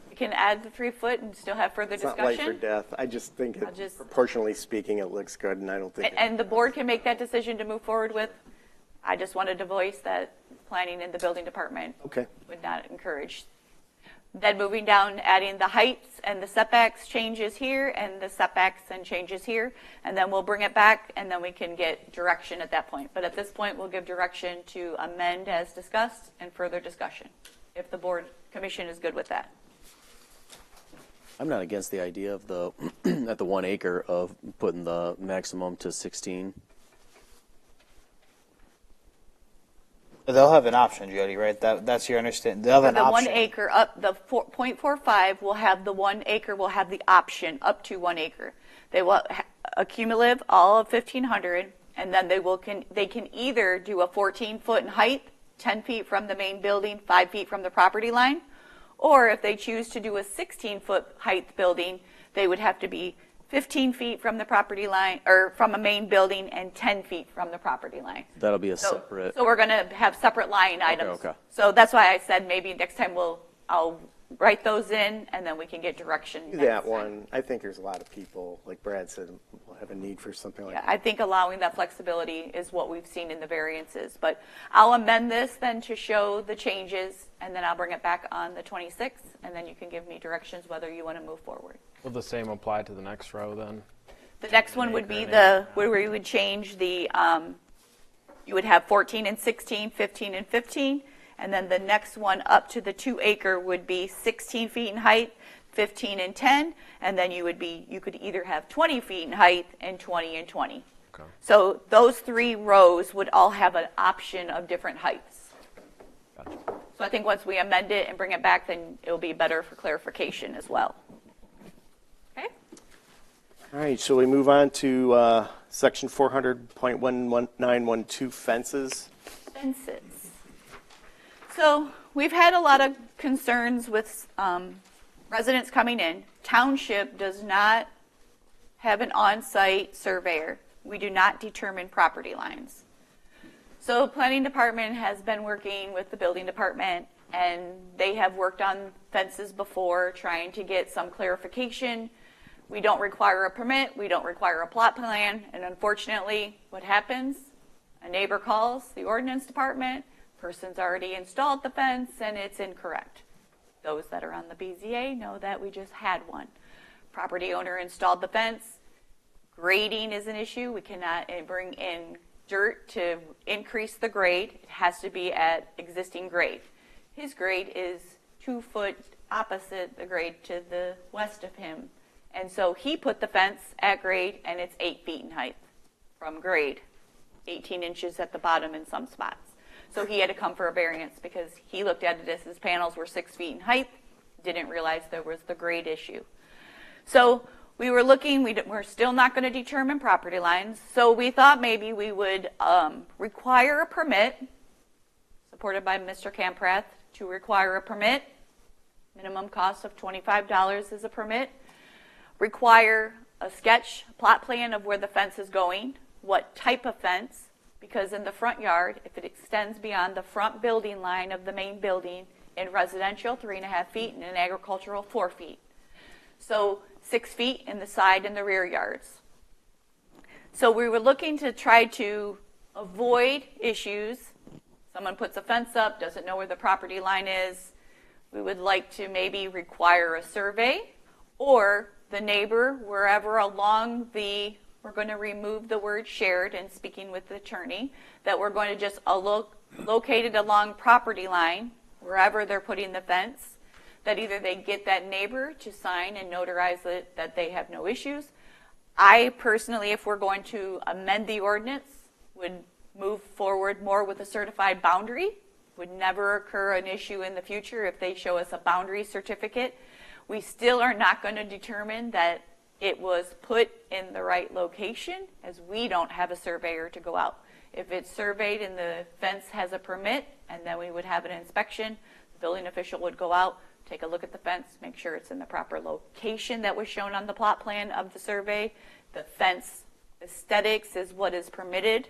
We can add the 3 foot and still have further It's not discussion. life or death. I just think proportionally speaking, it looks good, and I don't think. And the board can make that decision to move forward with. I just wanted to voice that planning in the building department would not encourage. Then moving down, adding the heights and the setbacks changes here and the setbacks and changes here. And then we'll bring it back and then we can get direction at that point. But at this point, we'll give direction to amend as discussed and further discussion, if the board commission is good with that. I'm not against the idea of the at the 1 acre of putting the maximum to 16. They'll have an option, Jody, right? That's your understanding. They'll have For an the option. 1 acre up, the 0.45 will have the 1 acre will have the option up to 1 acre. They will a cumulative all of 1,500, and then they can either do a 14-foot in height, 10 feet from the main building, 5 feet from the property line, or if they choose to do a 16-foot height building, they would have to be 15 feet from the property line, or from a main building, and 10 feet from the property line. That'll be a separate. So we're going to have separate line items. Okay. So that's why I said maybe next time I'll write those in, and then we can get direction. That one, I think there's a lot of people, like Brad said, will have a need for something like Yeah, that. I think allowing that flexibility is what we've seen in the variances. But I'll amend this then to show the changes, and then I'll bring it back on the 26th, and then you can give me directions whether you want to move forward. Will the same apply to the next row then? The next one would be where we would change the, you would have 14 and 16, 15 and 15, and then the next one up to the 2 acre would be 16 feet in height, 15 and 10, and then you could either have 20 feet in height and 20 and 20. Okay. So those 3 rows would all have an option of different heights. Gotcha. So I think once we amend it and bring it back, then it'll be better for clarification as well. Okay? All right, so we move on to section 400.1912 fences. Fences. So we've had a lot of concerns with residents coming in. Township does not have an on-site surveyor. We do not determine property lines. So planning department has been working with the building department, and they have worked on fences before, trying to get some clarification. We don't require a permit, we don't require a plot plan, and unfortunately, what happens? A neighbor calls the ordinance department, Person's already installed the fence and it's incorrect. Those that are on the BZA know that we just had one. Property owner installed the fence. Grading is an issue. We cannot bring in dirt to increase the grade. It has to be at existing grade. His grade is 2 foot opposite the grade to the west of him. And so he put the fence at grade and it's 8 feet in height from grade, 18 inches at the bottom in some spots. So he had to come for a variance because he looked at it as his panels were 6 feet in height, didn't realize there was the grade issue. So we were looking, we're still not going to determine property lines, so we thought maybe we would require a permit, supported by Mr. Camprath, to require a permit. Minimum cost of $25 is a permit. Require a sketch, plot plan of where the fence is going, what type of fence, because in the front yard, if it extends beyond the front building line of the main building, in residential, 3.5 feet, and in agricultural, 4 feet. So 6 feet in the side and the rear yards. So we were looking to try to avoid issues. Someone puts a fence up, doesn't know where the property line is. We would like to maybe require a survey, or the neighbor, wherever along the, we're going to remove the word shared and speaking with the attorney, that we're going to just locate it along property line, wherever they're putting the fence, that either they get that neighbor to sign and notarize it that they have no issues. I personally, if we're going to amend the ordinance, would move forward more with a certified boundary. Would never occur an issue in the future if they show us a boundary certificate. We still are not going to determine that it was put in the right location, as we don't have a surveyor to go out. If it's surveyed and the fence has a permit, and then we would have an inspection, the building official would go out, take a look at the fence, make sure it's in the proper location that was shown on the plot plan of the survey. The fence aesthetics is what is permitted.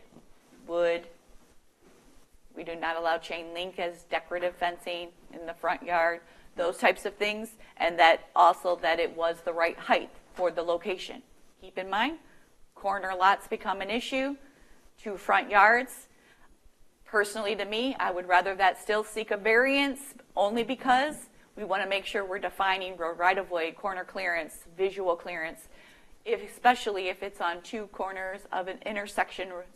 We do not allow chain link as decorative fencing in the front yard, those types of things, and that also that it was the right height for the location. Keep in mind, corner lots become an issue, 2 front yards. Personally, to me, I would rather that still seek a variance, only because we want to make sure we're defining road right-of-way, corner clearance, visual clearance, especially if it's on 2 corners of an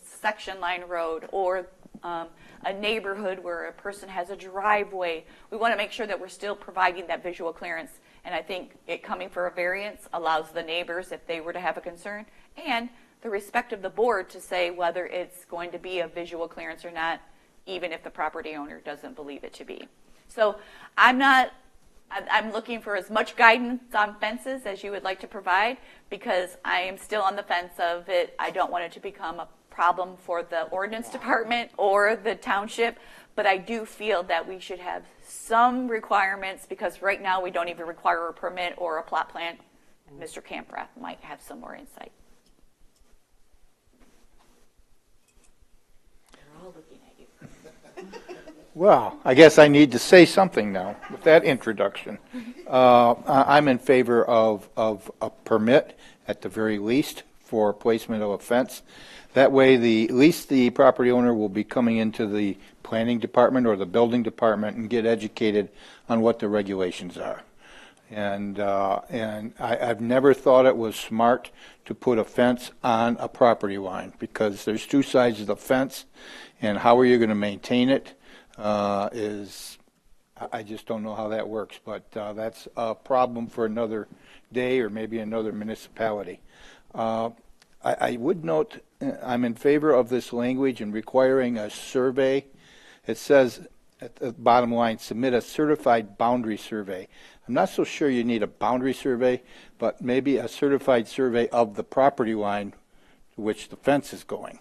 section line road, or a neighborhood where a person has a driveway. We want to make sure that we're still providing that visual clearance. And I think it coming for a variance allows the neighbors, if they were to have a concern, and the respect of the board to say whether it's going to be a visual clearance or not, even if the property owner doesn't believe it to be. So I'm looking for as much guidance on fences as you would like to provide, because I am still on the fence of it. I don't want it to become a problem for the ordinance department or the township, but I do feel that we should have some requirements, because right now we don't even require a permit or a plot plan. Mr. Camprath might have some more insight. They're all looking at you. Well, I guess I need to say something now with that introduction. I'm in favor of a permit at the very least for placement of a fence. That way, at least the property owner will be coming into the planning department or the building department and get educated on what the regulations are. And I've never thought it was smart to put a fence on a property line, because there's 2 sides of the fence, and how are you going to maintain it? I just don't know how that works, but that's a problem for another day or maybe another municipality. I would note I'm in favor of this language and requiring a survey. It says at the bottom line, submit a certified boundary survey. I'm not so sure you need a boundary survey, but maybe a certified survey of the property line to which the fence is going.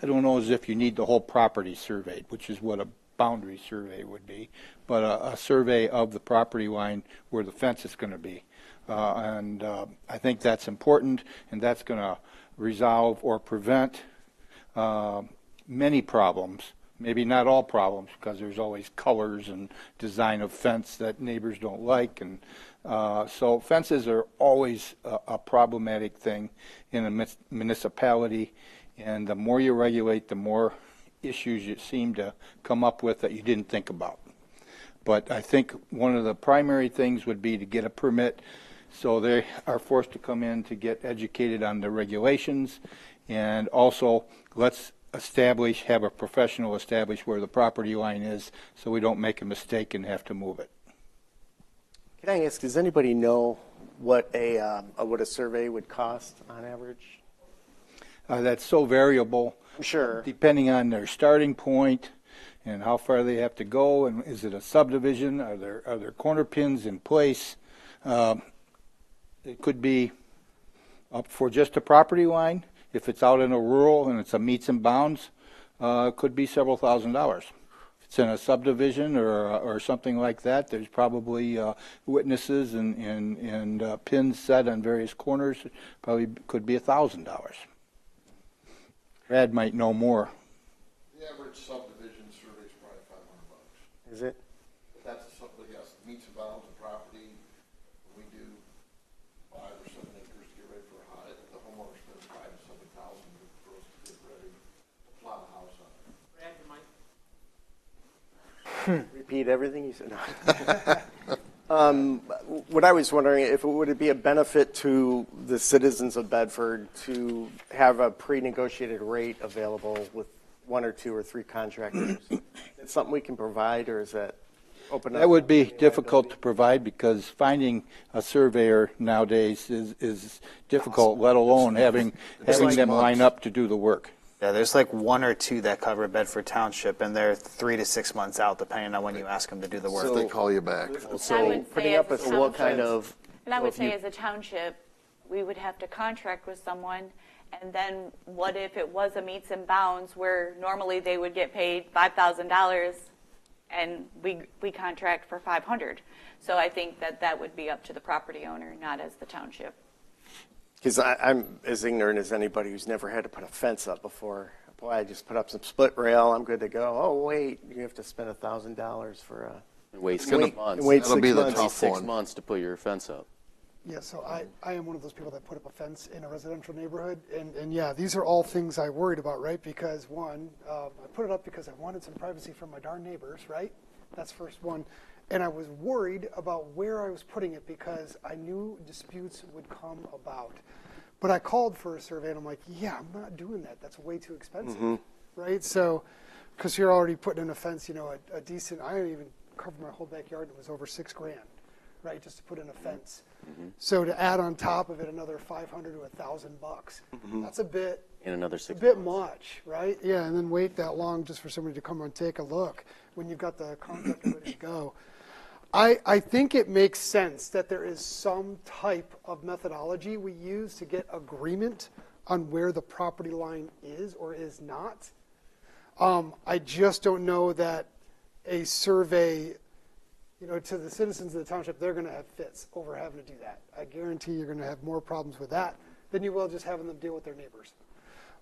I don't know as if you need the whole property surveyed, which is what a boundary survey would be, but a survey of the property line where the fence is going to be. I think that's important, and that's going to resolve or prevent many problems. Maybe not all problems, because there's always colors and design of fence that neighbors don't like. And so fences are always a problematic thing in a municipality. And the more you regulate, the more issues you seem to come up with that you didn't think about. But I think one of the primary things would be to get a permit so they are forced to come in to get educated on the regulations. And also, let's have a professional establish where the property line is so we don't make a mistake and have to move it. Can I ask, does anybody know what a survey would cost on average? That's so variable. Sure. Depending on their starting point and how far they have to go, and is it a subdivision? Are there corner pins in place? It could be up for just a property line. If it's out in a rural and it's a meets and bounds, it could be several $1,000s. If it's in a subdivision or something like that, there's probably witnesses and pins set on various corners. Probably could be $1,000. Brad might know more. The average subdivision survey is probably $500. Is it? That's something, yes, meets and bounds of property. We do 5 or 7 acres to get ready for a house. The homeowner spends $5,000 to $7,000 for us to get ready to plot a house on it. Repeat everything you said. No. What I was wondering, would it be a benefit to the citizens of Bedford to have a pre-negotiated rate available with 1 or 2 or 3 contractors? Is that something we can provide, or is that open up? That would be difficult to provide because finding a surveyor nowadays is difficult, let alone having them line up to do the work. Yeah, there's like 1 or 2 that cover Bedford Township, and they're 3 to 6 months out, depending on when you ask them to do the work. So they call you back. So putting up with what kind of? And I would say as a township, we would have to contract with someone, and then what if it was a meets and bounds where normally they would get paid $5,000 and we contract for $500. So I think that would be up to the property owner, not as the township. Because I'm as ignorant as anybody who's never had to put a fence up before. Boy, I just put up some split rail, I'm good to go. Oh, wait, you have to spend $1,000 for a... Wait 6 months. Wait That'll 6 be the months. tough 6 one. months to put your fence up. Yeah, so I am one of those people that put up a fence in a residential neighborhood, and yeah, these are all things I worried about, right? Because one, I put it up because I wanted some privacy from my darn neighbors, right? That's first one. And I was worried about where I was putting it because I knew disputes would come about. But I called for a survey, and I'm like, yeah, I'm not doing that. That's way too expensive, right? So, because you're already putting in a fence, a decent, I didn't even cover my whole backyard, and it was over $6,000, right, just to put in a fence. So to add on top of it another $500 to $1,000, that's a bit, In another 6 a bit months. much, right? Yeah, and then wait that long just for somebody to come and take a look when you've got the contractor ready to go. I think it makes sense that there is some type of methodology we use to get agreement on where the property line is or is not. I just don't know that a survey, to the citizens of the township, they're going to have fits over having to do that. I guarantee you're going to have more problems with that than you will just having them deal with their neighbors.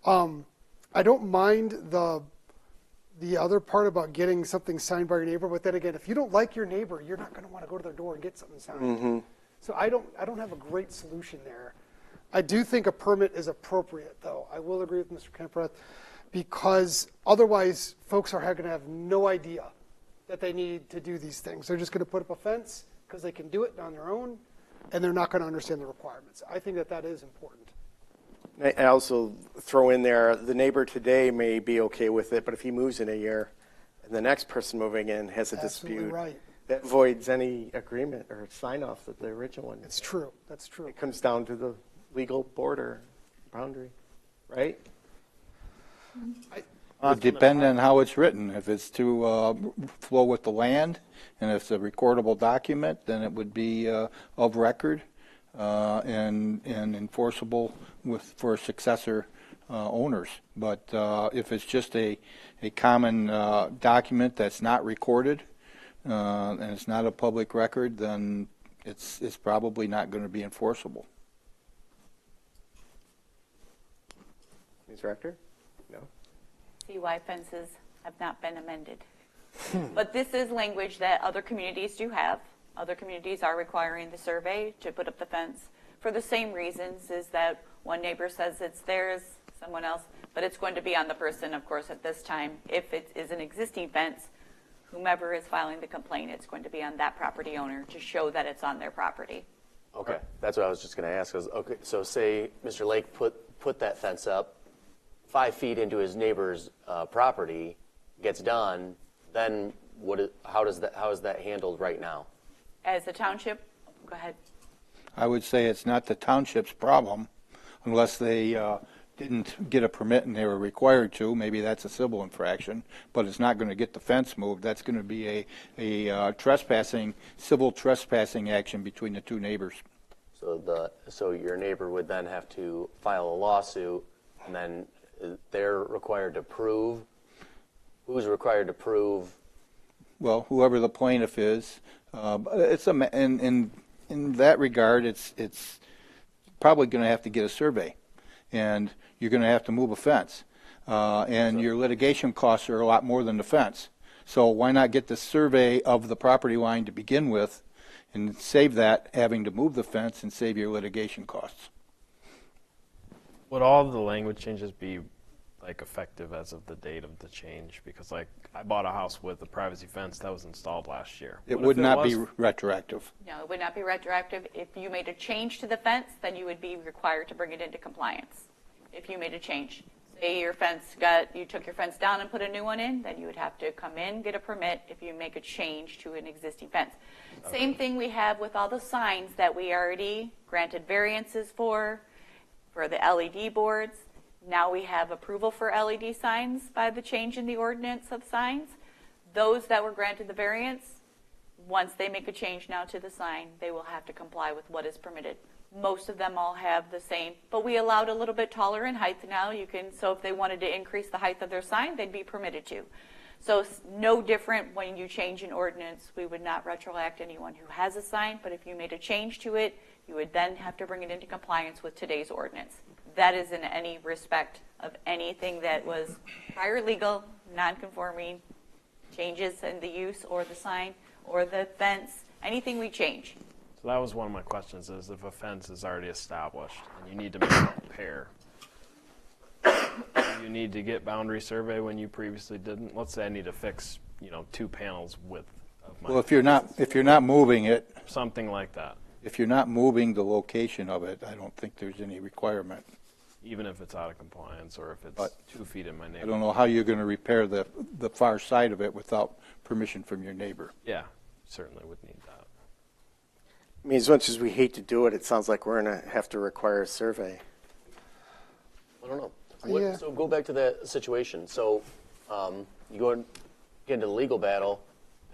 I don't mind the other part about getting something signed by your neighbor, but then again, if you don't like your neighbor, you're not going to want to go to their door and get something signed. So I don't have a great solution there. I do think a permit is appropriate, though. I will agree with Mr. Kemprath, because otherwise folks are going to have no idea that they need to do these things. They're just going to put up a fence because they can do it on their own, and they're not going to understand the requirements. I think that is important. I also throw in there, the neighbor today may be okay with it, but if he moves in a year and the next person moving in has a Absolutely dispute, right. that voids any agreement or sign-off that the original one. It's true. That's true. It comes down to the legal border boundary, right? It would depend on how it's written. If it's to flow with the land, and if it's a recordable document, then it would be of record and enforceable for successor owners. But if it's just a common document that's not recorded and it's not a public record, then it's probably not going to be enforceable. Ms. Rector? No? See why fences have not been amended. But this is language that other communities do have. Other communities are requiring the survey to put up the fence for the same reasons, is that one neighbor says it's theirs, someone else, But it's going to be on the person, of course, at this time. If it is an existing fence, whomever is filing the complaint, it's going to be on that property owner to show that it's on their property. Okay, that's what I was just going to ask. Okay, so say Mr. Lake put that fence up 5 feet into his neighbor's property, gets done, then how is that handled right now? As a township, go ahead. I would say it's not the township's problem unless they didn't get a permit and they were required to. Maybe that's a civil infraction, but it's not going to get the fence moved. That's going to be a civil trespassing action between the two neighbors. So your neighbor would then have to file a lawsuit, and then they're required to prove. Who's required to prove? Well, whoever the plaintiff is. It's in that regard, it's probably going to have to get a survey, and you're going to have to move a fence, and your litigation costs are a lot more than the fence. So why not get the survey of the property line to begin with, and save that having to move the fence and save your litigation costs? Would all of the language changes be like effective as of the date of the change? Because like I bought a house with a privacy fence that was installed last year. It would not be retroactive. No, it would not be retroactive. If you made a change to the fence, then you would be required to bring it into compliance. If you made a change, say your fence you took your fence down and put a new one in, then you would have to come in, get a permit if you make a change to an existing fence. Okay. Same thing we have with all the signs that we already granted variances for the LED boards. Now we have approval for LED signs by the change in the ordinance of signs. Those that were granted the variance, once they make a change now to the sign, they will have to comply with what is permitted. Most of them all have the same, but we allowed a little bit taller in height now. So if they wanted to increase the height of their sign, they'd be permitted to. So it's no different when you change an ordinance. We would not retroact anyone who has a sign, but if you made a change to it, you would then have to bring it into compliance with today's ordinance. That is in any respect of anything that was prior legal, non-conforming, changes in the use or the sign or the fence, anything we change. So that was one of my questions, is if a fence is already established and you need to make a repair, you need to get boundary survey when you previously didn't? Let's say I need to fix, 2 panels width of my. Well, if you're not moving it, something like that. If you're not moving the location of it, I don't think there's any requirement. Even if it's out of compliance or if it's 2 feet in my neighborhood. I don't know how you're going to repair the far side of it without permission from your neighbor. Yeah, certainly would need that. I mean, as much as we hate to do it, it sounds like we're going to have to require a survey. I don't know. Yeah. So go back to that situation. So you go and get into the legal battle,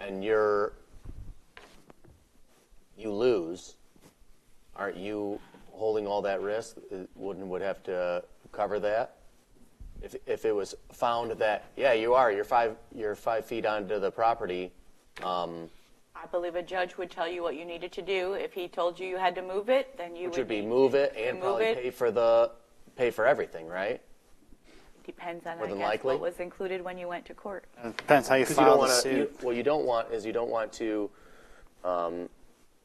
and you lose. Aren't you holding all that risk? Would have to cover that? If it was found that you're 5 feet onto the property. I believe a judge would tell you what you needed to do. If he told you had to move it, then you would be move it and probably pay for everything, right? Depends on, More than I guess, likely. what was included when you went to court. Depends how you file the suit. What you don't want to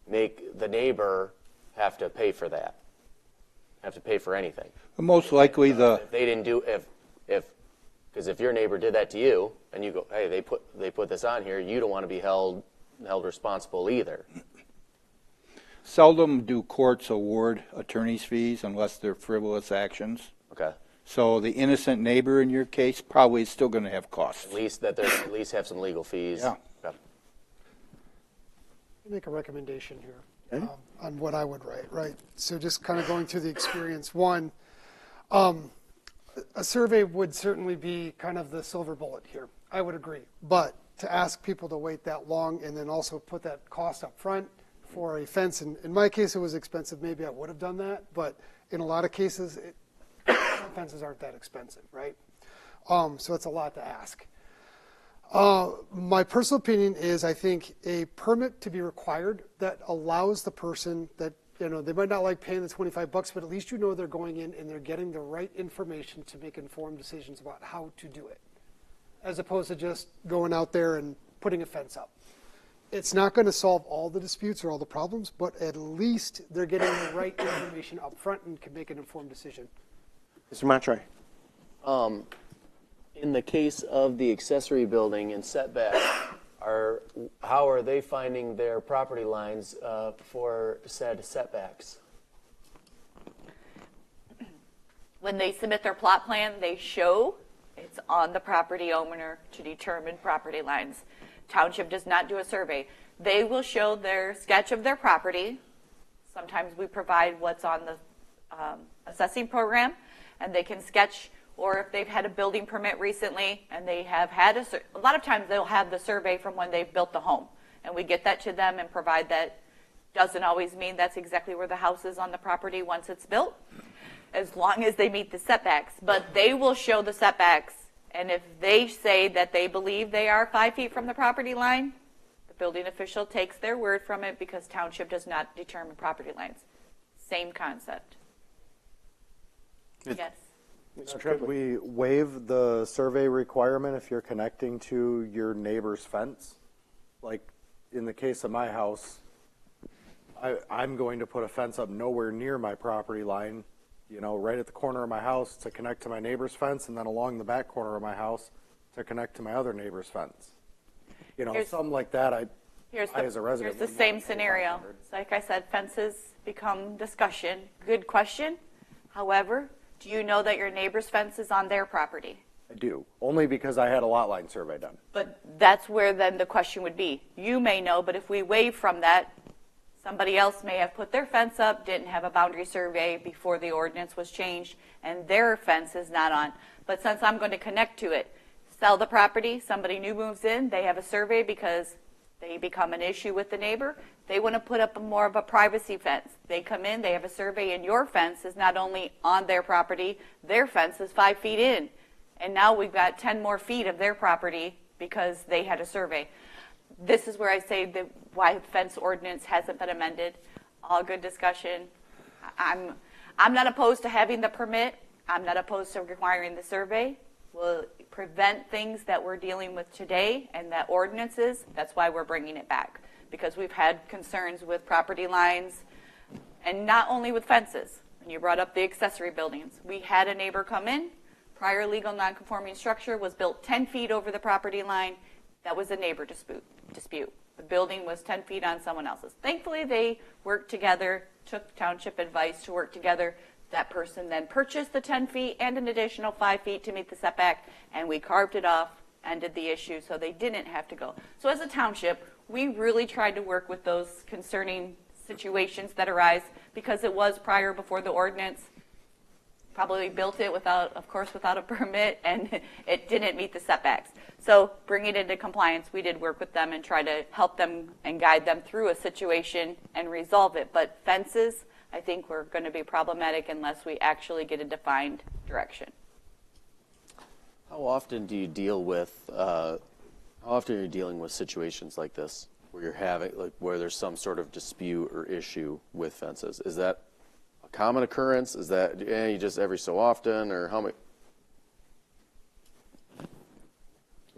make the neighbor have to pay for that. Have to pay for anything. Most likely if they didn't do because if your neighbor did that to you and you go, hey, they put this on here, you don't want to be held responsible either. Seldom do courts award attorney's fees unless they're frivolous actions. Okay. So the innocent neighbor in your case probably is still going to have costs. At least have some legal fees. Yeah. Okay. Make a recommendation here on what I would write, right? So just kind of going through the experience. One, a survey would certainly be kind of the silver bullet here. I would agree. But to ask people to wait that long and then also put that cost up front for a fence, and in my case it was expensive, maybe I would have done that, but in a lot of cases, some fences aren't that expensive, right? So it's a lot to ask. My personal opinion is I think a permit to be required that allows the person that, they might not like paying the $25, but at least they're going in and they're getting the right information to make informed decisions about how to do it, as opposed to just going out there and putting a fence up. It's not going to solve all the disputes or all the problems, but at least they're getting the right information up front and can make an informed decision. Mr. Montroy. In the case of the accessory building and setback, how are they finding their property lines for said setbacks? When they submit their plot plan, they show it's on the property owner to determine property lines. Township does not do a survey. They will show their sketch of their property. Sometimes we provide what's on the assessing program, and they can sketch, or if they've had a building permit recently and they have had a lot of times they'll have the survey from when they've built the home, and we get that to them and provide that. Doesn't always mean that's exactly where the house is on the property once it's built, as long as they meet the setbacks. But they will show the setbacks, and if they say that they believe they are 5 feet from the property line, the building official takes their word from it, because township does not determine property lines. Same concept. Yes. Could we waive the survey requirement if you're connecting to your neighbor's fence? Like in the case of my house, I'm going to put a fence up nowhere near my property line, you know, right at the corner of my house to connect to my neighbor's fence, and then along the back corner of my house to connect to my other neighbor's fence. You know, something like that, as a resident. Here's the same scenario. So like I said, fences become discussion. Good question. However, do you know that your neighbor's fence is on their property? I do, only because I had a lot line survey done. But that's where then the question would be. You may know, but if we waive from that, somebody else may have put their fence up, didn't have a boundary survey before the ordinance was changed, and their fence is not on. But since I'm going to connect to it, sell the property, somebody new moves in, they have a survey because they become an issue with the neighbor, they want to put up more of a privacy fence. They come in, they have a survey, and your fence is not only on their property, their fence is 5 feet in. And now we've got 10 more feet of their property because they had a survey. This is where I say that why the fence ordinance hasn't been amended. All good discussion. I'm not opposed to having the permit. I'm not opposed to requiring the survey. We'll prevent things that we're dealing with today and that ordinances. That's why we're bringing it back, because we've had concerns with property lines, and not only with fences. And you brought up the accessory buildings. We had a neighbor come in. Prior legal nonconforming structure was built 10 feet over the property line. That was a neighbor dispute. The building was 10 feet on someone else's. Thankfully, they worked together, took township advice to work together. That person then purchased the 10 feet and an additional 5 feet to meet the setback, and we carved it off, ended the issue, so they didn't have to go. So as a township, we really tried to work with those concerning situations that arise, because it was prior before the ordinance. Probably built it without a permit, and it didn't meet the setbacks. So bringing it into compliance, we did work with them and try to help them and guide them through a situation and resolve it. But fences, I think, we're going to be problematic unless we actually get a defined direction. How often do you deal with? How often are you dealing with situations like this, where you're having, like, where there's some sort of dispute or issue with fences? Is that a common occurrence? Is that you just every so often, or how many?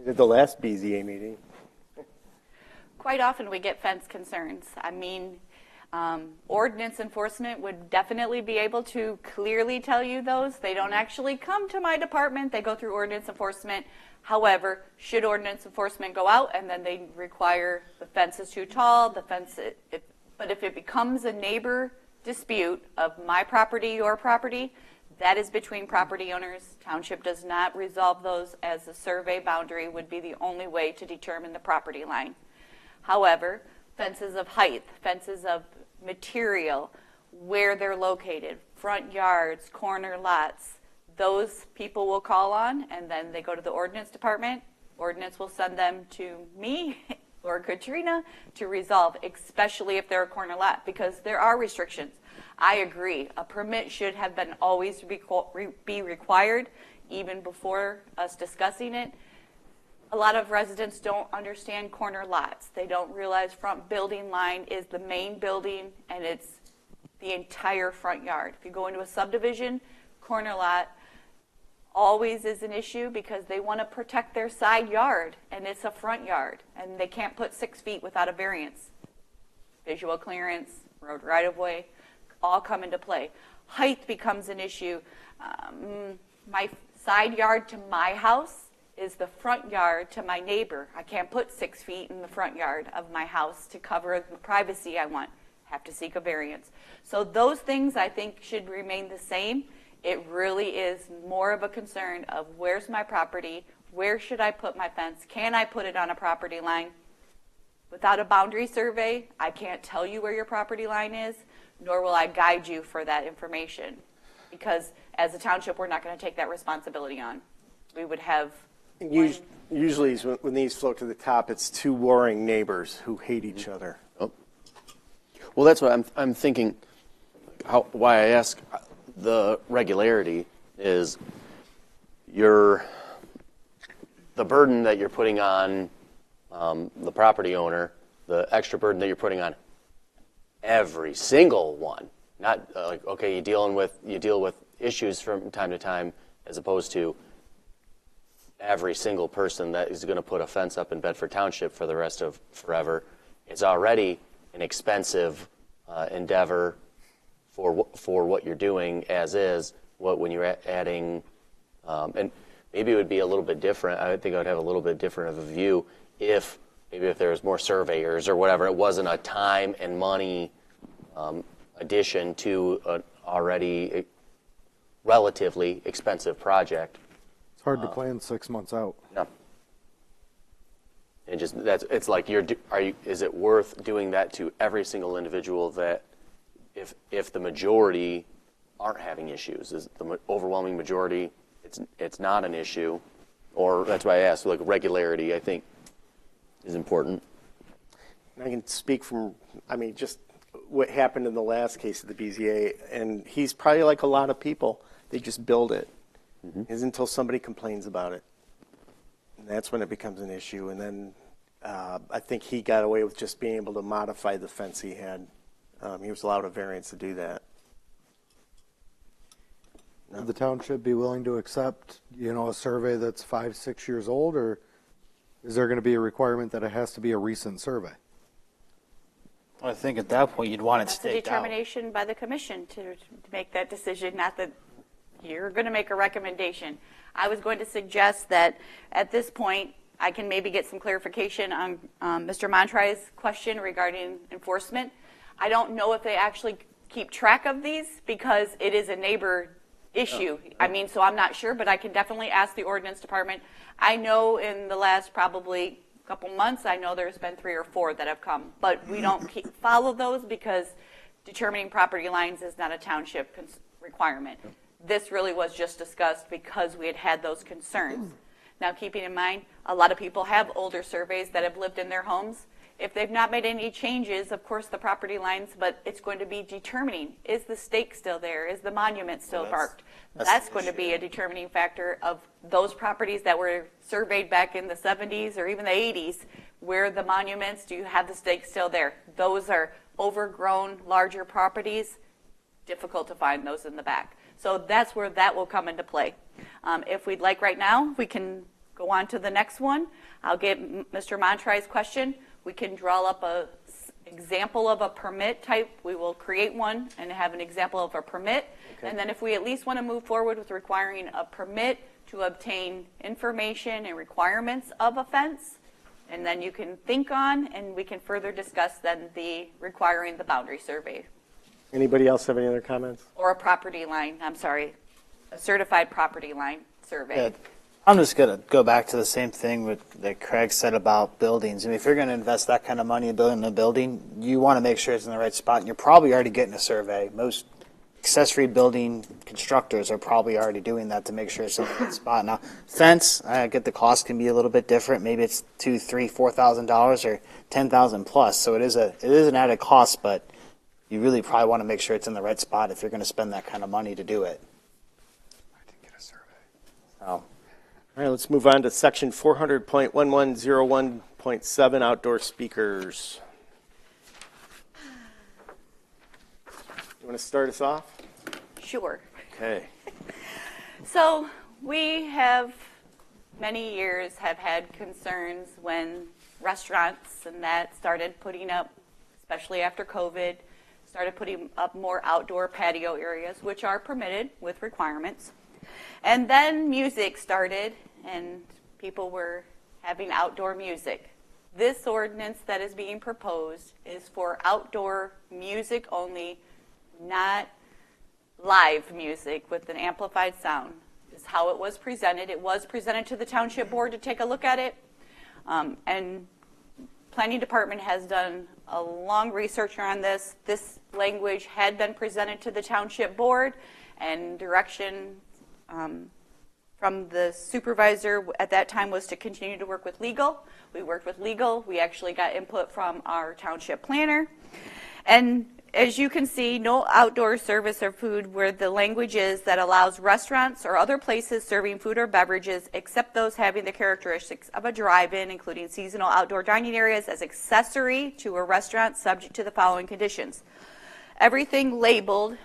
At the last BZA meeting. Quite often we get fence concerns. I mean, ordinance enforcement would definitely be able to clearly tell you those. They don't actually come to my department. They go through ordinance enforcement. However, should ordinance enforcement go out and then they require the fence is too tall, but if it becomes a neighbor dispute of my property, your property, that is between property owners. Township does not resolve those, as the survey boundary would be the only way to determine the property line. However, fences of height, fences of material, where they're located, front yards, corner lots, those people will call on, and then they go to the ordinance department. Ordinance will send them to me or Katrina to resolve, especially if they're a corner lot, because there are restrictions. I agree. A permit should have been always be required, even before us discussing it. A lot of residents don't understand corner lots. They don't realize front building line is the main building, and it's the entire front yard. If you go into a subdivision, corner lot always is an issue, because they want to protect their side yard, and it's a front yard, and they can't put 6 feet without a variance. Visual clearance, road right-of-way, all come into play. Height becomes an issue. My side yard to my house is the front yard to my neighbor. I can't put 6 feet in the front yard of my house to cover the privacy I want. Have to seek a variance. So those things I think should remain the same. It really is more of a concern of where's my property, where should I put my fence, can I put it on a property line? Without a boundary survey, I can't tell you where your property line is, nor will I guide you for that information. Because as a township, we're not going to take that responsibility on. We would have Usually when these float to the top, it's two warring neighbors who hate each other. Oh. Well, that's what I'm thinking. Why I ask the regularity is the burden that you're putting on the property owner, the extra burden that you're putting on every single one. Not like, okay, you deal with issues from time to time, as opposed to every single person that is going to put a fence up in Bedford Township for the rest of forever. It's already an expensive endeavor for what you're doing as is. When you're adding, and maybe it would be a little bit different. I think I would have a little bit different of a view if there was more surveyors or whatever. It wasn't a time and money addition to an already relatively expensive project. It's hard to plan 6 months out. Yeah. And just it's like is it worth doing that to every single individual that if the majority aren't having issues, is the overwhelming majority it's not an issue, or that's why I asked, like regularity I think is important. And I can speak from just what happened in the last case of the BZA, and he's probably like a lot of people, they just build it. Is until somebody complains about it. And that's when it becomes an issue. And then I think he got away with just being able to modify the fence he had. He was allowed a variance to do that. Would the township be willing to accept, a survey that's 5-6 years old, or is there going to be a requirement that it has to be a recent survey? I think at that point you'd want it That's a staked out. determination by the commission to make that decision, not that you're going to make a recommendation. I was going to suggest that at this point, I can maybe get some clarification on Mr. Montrey's question regarding enforcement. I don't know if they actually keep track of these because it is a neighbor issue. So I'm not sure, but I can definitely ask the ordinance department. I know in the last probably couple months, I know there's been 3 or 4 that have come, but we don't follow those because determining property lines is not a township requirement. This really was just discussed because we had those concerns. Now, keeping in mind, a lot of people have older surveys that have lived in their homes. If they've not made any changes, of course, the property lines, but it's going to be determining, is the stake still there? Is the monument still parked? That's going to be a determining factor of those properties that were surveyed back in the 70s or even the 80s. Where are the monuments? Do you have the stake still there? Those are overgrown, larger properties. Difficult to find those in the back. So that's where that will come into play. If we'd like right now, we can go on to the next one. I'll get Mr. Montrey's question. We can draw up an example of a permit type. We will create one and have an example of a permit. Okay. And then if we at least want to move forward with requiring a permit to obtain information and requirements of a fence, and then you can think on, and we can further discuss then requiring the boundary survey. Anybody else have any other comments? Or a certified property line survey. Yeah, I'm just going to go back to the same thing that Craig said about buildings. If you're going to invest that kind of money in building a building, you want to make sure it's in the right spot, and you're probably already getting a survey. Most accessory building constructors are probably already doing that to make sure it's in the right spot. Now, fence, I get the cost can be a little bit different. Maybe it's $2,000, $3,000, $4,000 or $10,000 plus. So it is an added cost, but you really probably want to make sure it's in the right spot if you're going to spend that kind of money to do it. I didn't get a survey. All right, let's move on to section 400.1101.7, outdoor speakers. You want to start us off? Sure. Okay. So we have many years have had concerns when restaurants and that started putting up, especially after COVID, started putting up more outdoor patio areas, which are permitted with requirements. And then music started, and people were having outdoor music. This ordinance that is being proposed is for outdoor music only, not live music with an amplified sound. Is how it was presented. It was presented to the Township Board to take a look at it. And Planning Department has done a long research on this. This language had been presented to the Township Board, and direction from the supervisor at that time was to continue to work with legal. We worked with legal. We actually got input from our township planner. And as you can see, no outdoor service or food where the language is that allows restaurants or other places serving food or beverages except those having the characteristics of a drive-in, including seasonal outdoor dining areas as accessory to a restaurant subject to the following conditions. Everything labeled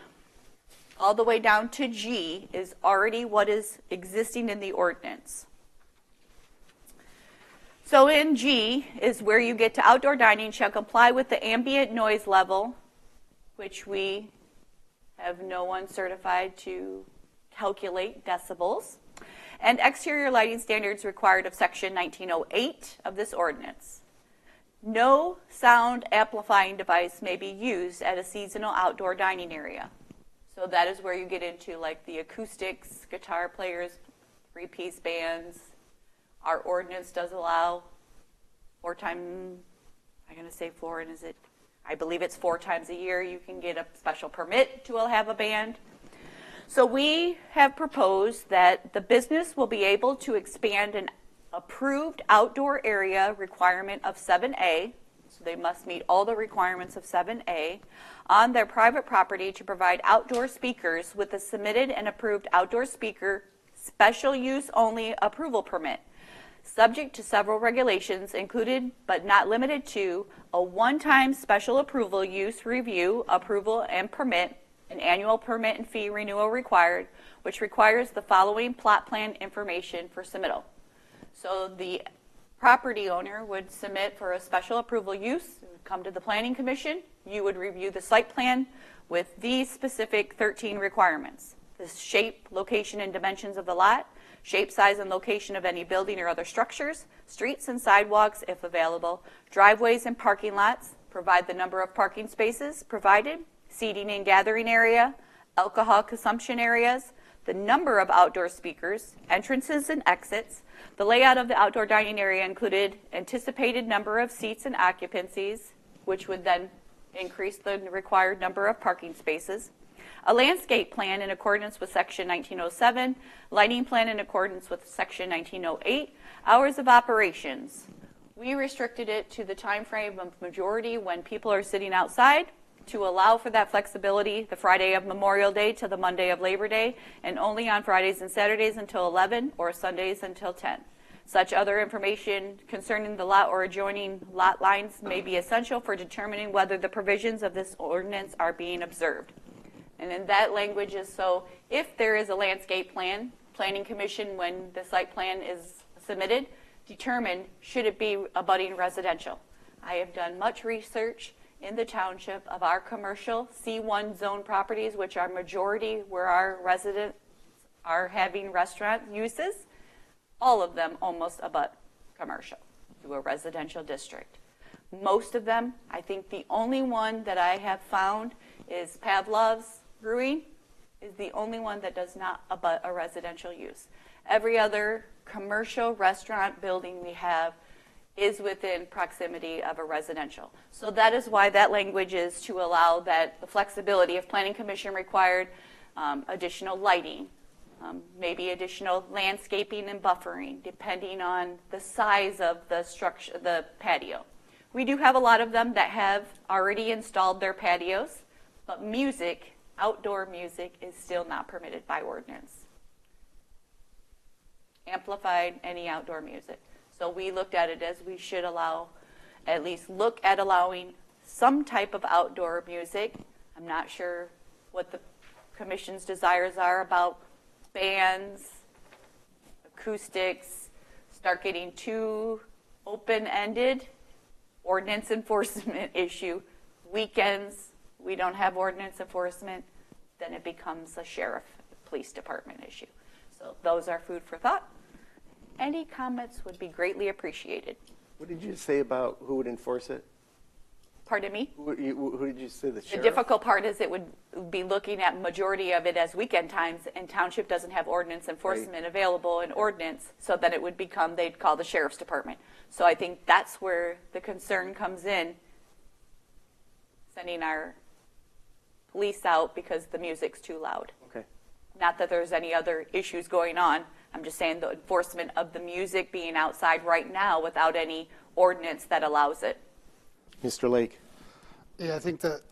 all the way down to G is already what is existing in the ordinance. So in G is where you get to outdoor dining shall comply with the ambient noise level, which we have no one certified to calculate decibels, and exterior lighting standards required of Section 1908 of this ordinance. No sound amplifying device may be used at a seasonal outdoor dining area. So that is where you get into like the acoustics, guitar players, three-piece bands. Our ordinance does allow I believe it's 4 times a year you can get a special permit to have a band. So we have proposed that the business will be able to expand an approved outdoor area requirement of 7A, so they must meet all the requirements of 7A, on their private property to provide outdoor speakers with a submitted and approved outdoor speaker special use only approval permit, subject to several regulations included but not limited to a one-time special approval use review, approval and permit, an annual permit and fee renewal required, which requires the following plot plan information for submittal. So the property owner would submit for a special approval use, come to the Planning Commission, you would review the site plan with these specific 13 requirements: the shape, location, and dimensions of the lot, shape, size, and location of any building or other structures, streets and sidewalks if available, driveways and parking lots, provide the number of parking spaces provided, seating and gathering area, alcohol consumption areas, the number of outdoor speakers, entrances and exits, the layout of the outdoor dining area included anticipated number of seats and occupancies, which would then increase the required number of parking spaces, a landscape plan in accordance with Section 1907, lighting plan in accordance with Section 1908, hours of operations. We restricted it to the time frame of majority when people are sitting outside to allow for that flexibility, the Friday of Memorial Day to the Monday of Labor Day, and only on Fridays and Saturdays until 11 or Sundays until 10. Such other information concerning the lot or adjoining lot lines may be essential for determining whether the provisions of this ordinance are being observed. And in that language is so if there is a landscape plan, Planning Commission, when the site plan is submitted, determine should it be abutting residential. I have done much research in the township of our commercial C1 zone properties, which are majority where our residents are having restaurant uses. All of them almost abut commercial to a residential district. Most of them, I think the only one that I have found is Pavlov's Brewing is the only one that does not abut a residential use. Every other commercial restaurant building we have is within proximity of a residential. So that is why that language is to allow that the flexibility if Planning Commission required additional lighting, maybe additional landscaping and buffering, depending on the size of the structure, the patio. We do have a lot of them that have already installed their patios, but music, outdoor music, is still not permitted by ordinance. Amplified, any outdoor music. So we looked at it as we should allow, at least look at allowing some type of outdoor music. I'm not sure what the commission's desires are about bands, acoustics, start getting too open-ended, ordinance enforcement issue. Weekends, we don't have ordinance enforcement, then it becomes a sheriff, police department issue. So those are food for thought. Any comments would be greatly appreciated. What did you say about who would enforce it? Pardon me? Who did you say, the The sheriff? difficult part is it would be looking at majority of it as weekend times, and township doesn't have ordinance enforcement available in ordinance, so then it would become, they'd call the sheriff's department. So I think that's where the concern comes in, sending our police out because the music's too loud. Okay. Not that there's any other issues going on. I'm just saying the enforcement of the music being outside right now without any ordinance that allows it. Mr. Lake? Yeah, I think that,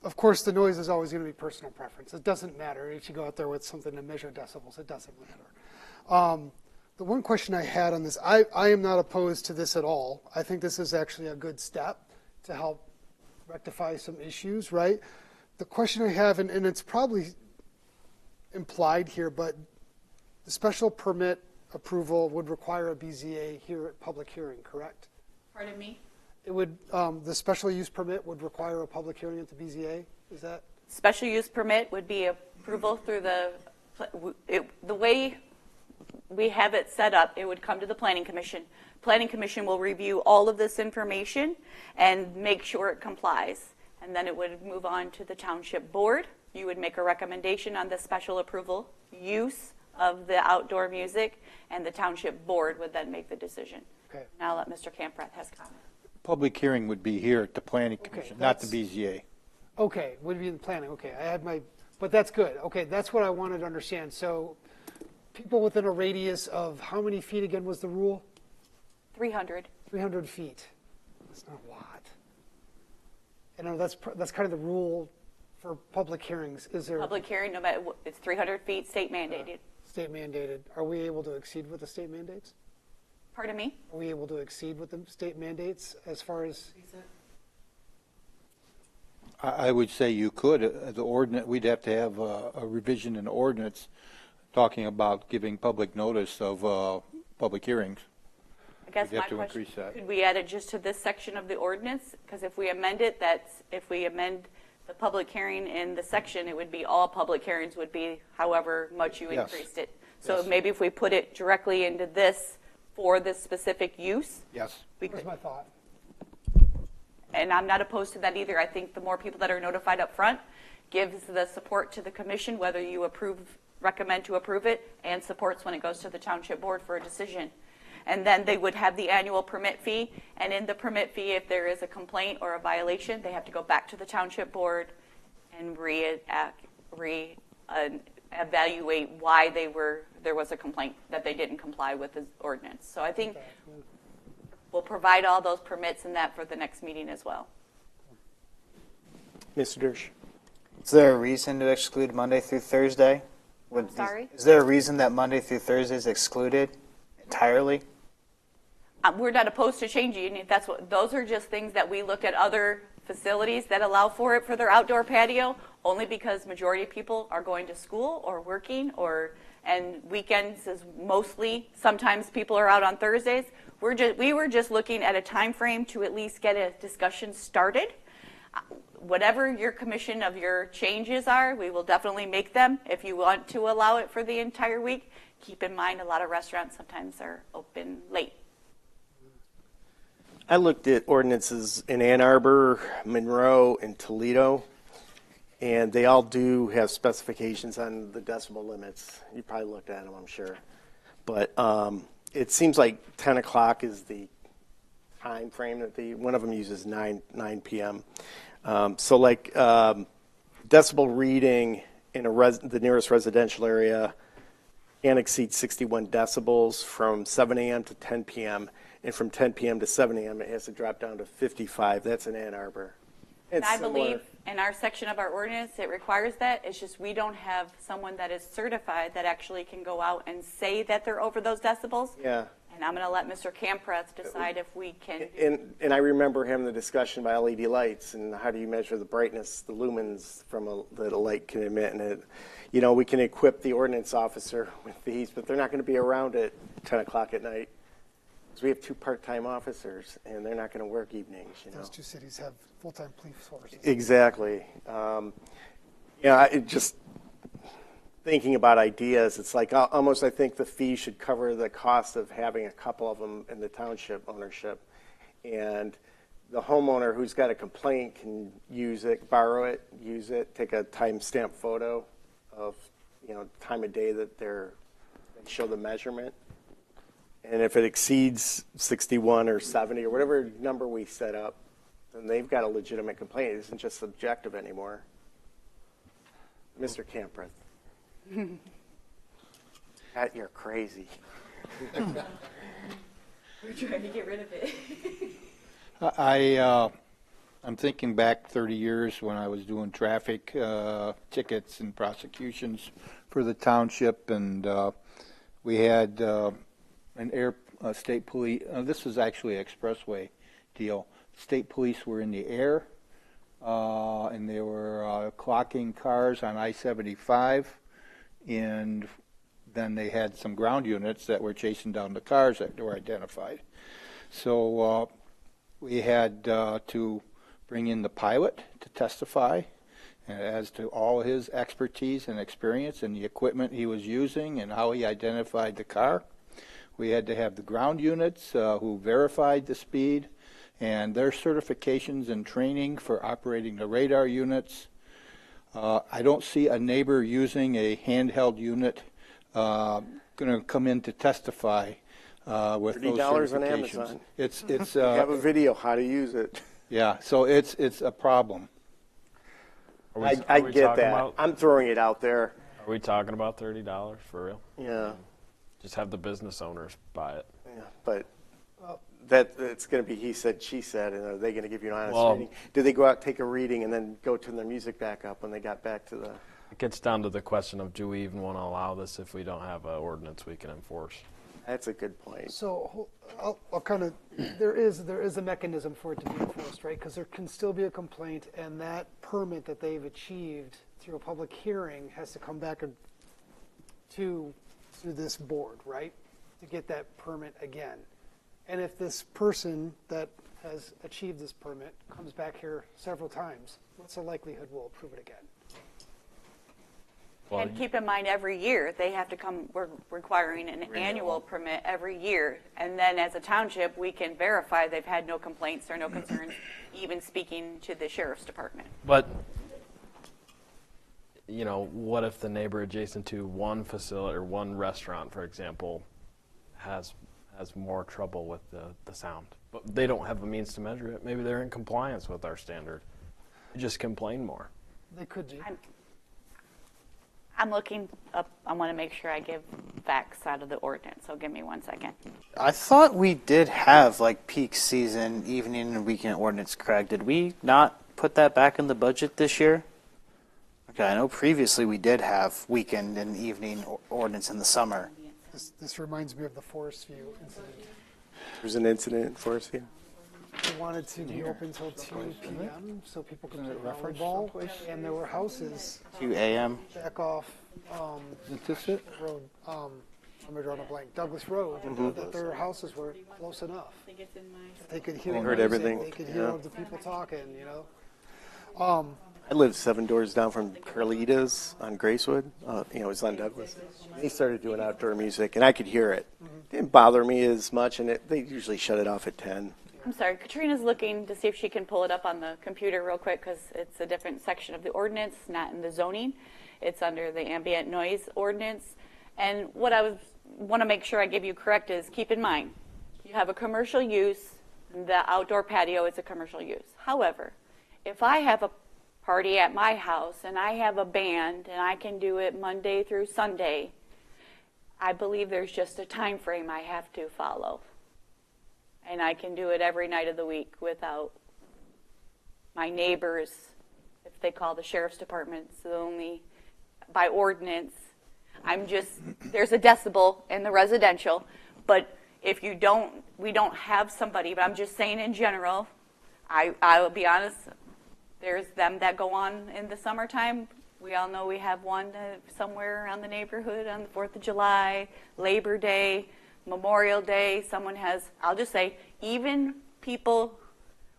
of course, the noise is always going to be personal preference. It doesn't matter if you go out there with something to measure decibels. It doesn't matter. The one question I had on this, I am not opposed to this at all. I think this is actually a good step to help rectify some issues, right? The question I have, and it's probably implied here, but the special permit approval would require a BZA public hearing, correct? Pardon me? It would, the special use permit would require a public hearing at the BZA, is that? Special use permit would be approval through the way we have it set up, it would come to the Planning Commission. Planning Commission will review all of this information and make sure it complies. And then it would move on to the Township Board. You would make a recommendation on the special approval use of the outdoor music, and the Township Board would then make the decision. Okay. Now let Mr. Camprath has comment. Public hearing would be here at the Planning Commission, not the BZA. Okay, would be in planning, okay. I had but that's good. Okay, that's what I wanted to understand. So people within a radius of how many feet again was the rule? 300. 300 feet. That's not a lot. And I know that's kind of the rule for public hearings. Is there Public hearing, no matter what, it's 300 feet, state mandated. state mandated? Are we able to exceed with the state mandates? Pardon me? Are we able to exceed with the state mandates as far as? I would say you could. The ordinance, we'd have to have a revision in the ordinance talking about giving public notice of public hearings. I guess We'd have my to question, increase that. could we add it just to this section of the ordinance? Because if we amend it, if we amend the public hearing in the section, it would be all public hearings would be however much you Yes. increased it. So Yes. maybe if we put it directly into this for this specific use, Yes. we Here's could. my thought. And I'm not opposed to that either. I think the more people that are notified up front gives the support to the commission, whether you recommend to approve it, and supports when it goes to the township board for a decision. And then they would have the annual permit fee, and in the permit fee, if there is a complaint or a violation, they have to go back to the township board and evaluate why there was a complaint that they didn't comply with the ordinance. So I think we'll provide all those permits and that for the next meeting as well. Mr. Dersch? Is there a reason to exclude Monday through Thursday? Sorry? Is there a reason that Monday through Thursday is excluded entirely? We're not opposed to changing. If those are just things that we look at other facilities that allow for it for their outdoor patio, only because majority of people are going to school or working, and weekends is mostly. Sometimes people are out on Thursdays. We were just looking at a time frame to at least get a discussion started. Whatever your commission of your changes are, we will definitely make them. If you want to allow it for the entire week, keep in mind a lot of restaurants sometimes are open late. I looked at ordinances in Ann Arbor, Monroe, and Toledo, and they all do have specifications on the decibel limits. You probably looked at them, I'm sure. But it seems like 10 o'clock is the time frame that one of them uses 9 p.m. So like decibel reading in the nearest residential area can't exceed 61 decibels from 7 a.m. to 10 p.m. And from 10 p.m. to 7 a.m. it has to drop down to 55. That's in Ann Arbor. And I believe in our section of our ordinance it requires that. It's just we don't have someone that is certified that actually can go out and say that they're over those decibels. Yeah. And I'm going to let Mr. Camprath decide if we can. And I remember having the discussion about LED lights and how do you measure the brightness, the lumens that a light can emit. And we can equip the ordinance officer with these, but they're not going to be around at 10 o'clock at night. Because we have 2 part-time officers, and they're not going to work evenings. Those 2 cities have full-time police forces. Exactly. thinking about ideas, it's like almost I think the fee should cover the cost of having a couple of them in the township ownership. And the homeowner who's got a complaint can use it, borrow it, use it, take a timestamp photo of, time of day that they show the measurement. And if it exceeds 61 or 70 or whatever number we set up, then they've got a legitimate complaint. It isn't just subjective anymore. Mr. Campreth. You're crazy. We're trying to get rid of it. I'm thinking back 30 years when I was doing traffic tickets and prosecutions for the township, and we had state police. This was actually an expressway deal. State police were in the air, and they were clocking cars on I-75, and then they had some ground units that were chasing down the cars that were identified. So we had to bring in the pilot to testify as to all his expertise and experience and the equipment he was using and how he identified the car. We had to have the ground units who verified the speed and their certifications and training for operating the radar units. I don't see a neighbor using a handheld unit going to come in to testify with those $30 on certifications. Amazon. It's have a video how to use it. Yeah, so it's a problem. I get that. I'm throwing it out there. Are we talking about $30 for real? Yeah. Just have the business owners buy it. Yeah, but it's going to be he said, she said, and are they going to give you an honest reading? Do they go out, take a reading, and then go turn their music back up when they got back to the... It gets down to the question of, do we even want to allow this if we don't have an ordinance we can enforce? That's a good point. So I'll kind of, there is a mechanism for it to be enforced, right? Because there can still be a complaint, and that permit that they've achieved through a public hearing has to come back to this board, right? To get that permit again. And if this person that has achieved this permit comes back here several times, what's the likelihood we'll approve it again? And keep in mind, every year, they have to come, we're requiring an annual permit every year. And then as a township, we can verify they've had no complaints or no concerns, even speaking to the sheriff's department. But, what if the neighbor adjacent to one facility or one restaurant, for example, has more trouble with the sound? But they don't have a means to measure it. Maybe they're in compliance with our standard. They just complain more. They could be. I'm looking up, I want to make sure I give facts out of the ordinance, so give me 1 second. I thought we did have like peak season, evening and weekend ordinance, Craig. Did we not put that back in the budget this year? Okay, I know previously we did have weekend and evening ordinance in the summer. This reminds me of the Forest View incident. There's an incident in Forest View? They wanted to be open until 2 p.m. so people could play volleyball, and there were houses 2 a.m. back off Is this it? road. I'm drawing a blank. Douglas Road. That their houses were close enough. They could hear. They heard everything. They could hear the people talking. I lived 7 doors down from Carlita's on Gracewood. It was on Douglas. They started doing outdoor music, and I could hear it. It didn't bother me as much, and they usually shut it off at 10. I'm sorry, Katrina's looking to see if she can pull it up on the computer real quick because it's a different section of the ordinance, not in the zoning. It's under the ambient noise ordinance. And what I want to make sure I give you correct is keep in mind, you have a commercial use, the outdoor patio is a commercial use. However, if I have a party at my house and I have a band and I can do it Monday through Sunday, I believe there's just a time frame I have to follow. And I can do it every night of the week without my neighbors, if they call the sheriff's department, it's only by ordinance. There's a decibel in the residential, but if we don't have somebody, but I'm just saying in general, I will be honest, there's them that go on in the summertime. We all know we have one somewhere around the neighborhood on the 4th of July, Labor Day, Memorial Day. Someone has, I'll just say, even people,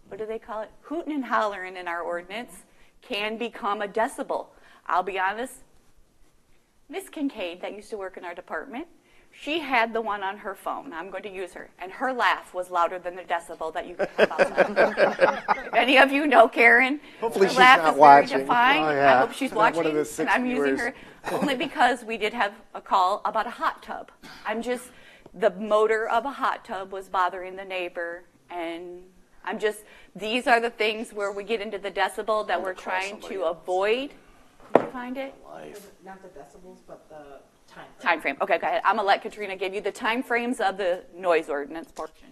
what do they call it? Hooting and hollering in our ordinance can become a decibel. I'll be honest, Miss Kincaid, that used to work in our department, she had the one on her phone. I'm going to use her. And her laugh was louder than the decibel that you could have outside. If any of you know Karen, Hopefully her she's laugh not is watching. very defined. Oh, yeah. I hope she's She's not watching, one of the 6 and I'm using viewers. her only because we did have a call about a hot tub. The motor of a hot tub was bothering the neighbor, and these are the things where we get into the decibel that we're trying to avoid. Can you find it? Not the decibels, but the time. Time frame. Okay, go ahead. I'm going to let Katrina give you the time frames of the noise ordinance portion.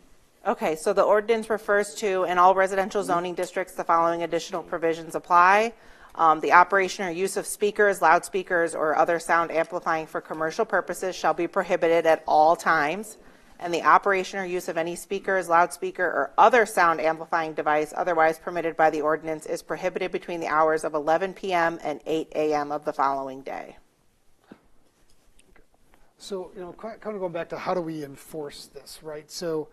Okay, so the ordinance refers to, in all residential zoning districts, the following additional provisions apply. The operation or use of speakers, loudspeakers, or other sound amplifying for commercial purposes shall be prohibited at all times, and the operation or use of any speakers, loudspeaker, or other sound amplifying device otherwise permitted by the ordinance is prohibited between the hours of 11 p.m. and 8 a.m. of the following day. So, kind of going back to how do we enforce this, right? So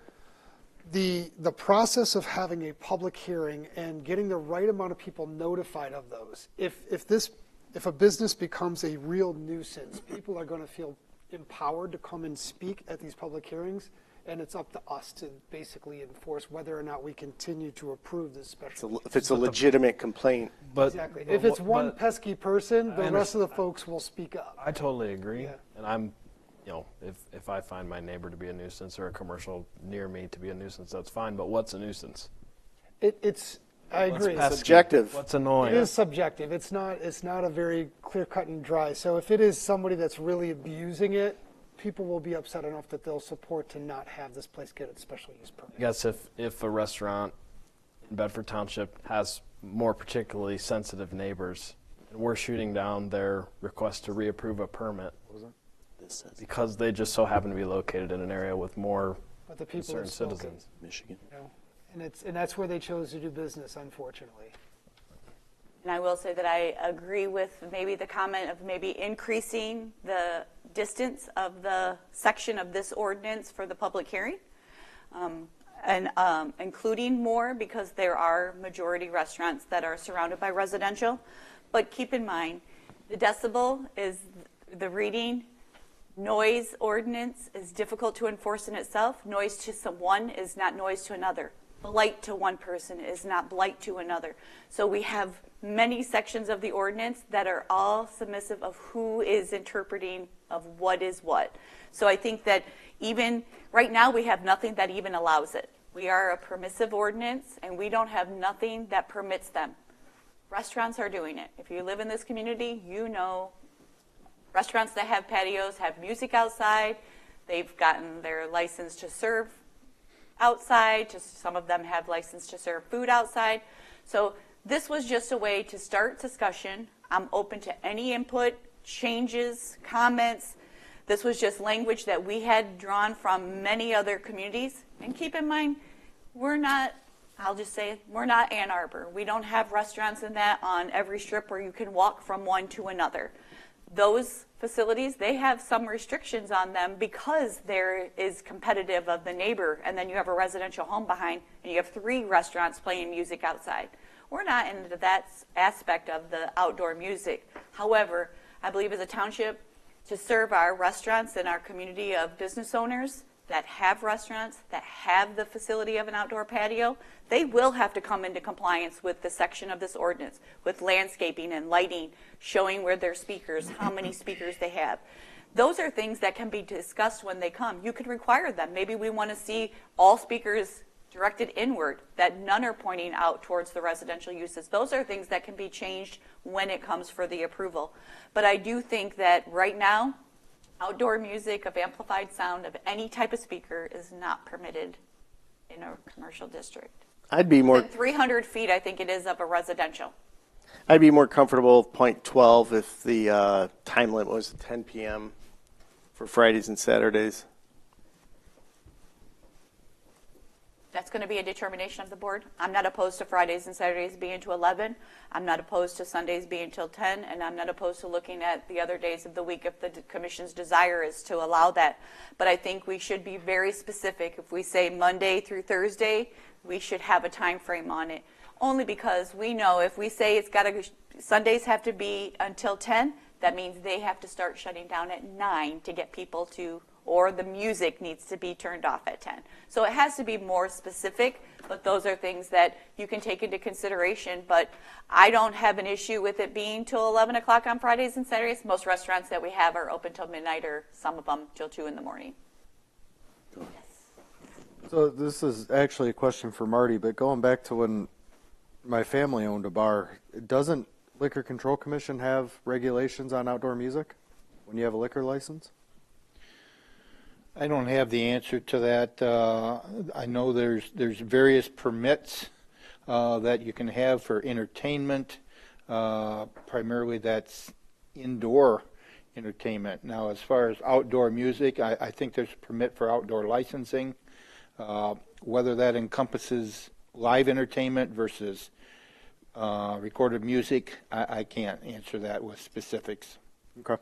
the process of having a public hearing and getting the right amount of people notified of those, if a business becomes a real nuisance, people are going to feel empowered to come and speak at these public hearings, and it's up to us to basically enforce whether or not we continue to approve this special. If it's a legitimate complaint. But Exactly. If it's one pesky person, the rest of the folks will speak up. I totally agree, Yeah. and I'm, if I find my neighbor to be a nuisance or a commercial near me to be a nuisance, that's fine. But what's a nuisance? I agree. Pesky? Subjective. What's annoying? It is subjective. It's not a very clear cut and dry. So if it is somebody that's really abusing it, people will be upset enough that they'll support to not have this place get its special use permit. I guess if a restaurant in Bedford Township has more particularly sensitive neighbors, and we're shooting down their request to reapprove a permit because they just so happen to be located in an area with more But the people concerned have spoken, citizens. Michigan. and that's where they chose to do business, unfortunately. And I will say that I agree with maybe the comment of maybe increasing the distance of the section of this ordinance for the public hearing, and including more because there are majority restaurants that are surrounded by residential. But keep in mind, the decibel is the reading. Noise ordinance is difficult to enforce in itself. Noise to someone is not noise to another. Blight to one person is not blight to another. So we have many sections of the ordinance that are all submissive of who is interpreting of what is what. So I think that even right now we have nothing that even allows it. We are a permissive ordinance and we don't have nothing that permits them. Restaurants are doing it. If you live in this community, you know restaurants that have patios have music outside. They've gotten their license to serve outside. Some of them have license to serve food outside. So this was just a way to start discussion. I'm open to any input, changes, comments. This was just language that we had drawn from many other communities. And keep in mind, we're not, I'll just say, we're not Ann Arbor. We don't have restaurants in that on every strip where you can walk from one to another. Those facilities, they have some restrictions on them because there is competitive of the neighbor, and then you have a residential home behind, and you have 3 restaurants playing music outside. We're not into that aspect of the outdoor music. However, I believe as a township, to serve our restaurants and our community of business owners that have restaurants, that have the facility of an outdoor patio, they will have to come into compliance with the section of this ordinance, with landscaping and lighting, showing where their speakers, how many speakers they have. Those are things that can be discussed when they come. You could require them. Maybe we want to see all speakers directed inward, that none are pointing out towards the residential uses. Those are things that can be changed when it comes for the approval. But I do think that right now, outdoor music of amplified sound of any type of speaker is not permitted in a commercial district. I'd be more. Within 300 feet, I think it is of a residential. I'd be more comfortable with point 12 if the time limit was 10 p.m. for Fridays and Saturdays. That's going to be a determination of the board. I'm not opposed to Fridays and Saturdays being to 11. I'm not opposed to Sundays being till 10, and I'm not opposed to looking at the other days of the week if the commission's desire is to allow that. But I think we should be very specific. If we say Monday through Thursday, we should have a time frame on it. Only because we know if we say it's got to, Sundays have to be until 10, that means they have to start shutting down at 9 to get people to, or the music needs to be turned off at 10. So it has to be more specific, but those are things that you can take into consideration. But I don't have an issue with it being till 11 o'clock on Fridays and Saturdays. Most restaurants that we have are open till midnight, or some of them till 2 in the morning. So this is actually a question for Marty, but going back to when my family owned a bar, doesn't Liquor Control Commission have regulations on outdoor music when you have a liquor license? I don't have the answer to that. I know there's various permits that you can have for entertainment. Primarily that's indoor entertainment. Now, as far as outdoor music, I think there's a permit for outdoor licensing. Whether that encompasses live entertainment versus recorded music, I can't answer that with specifics. Okay.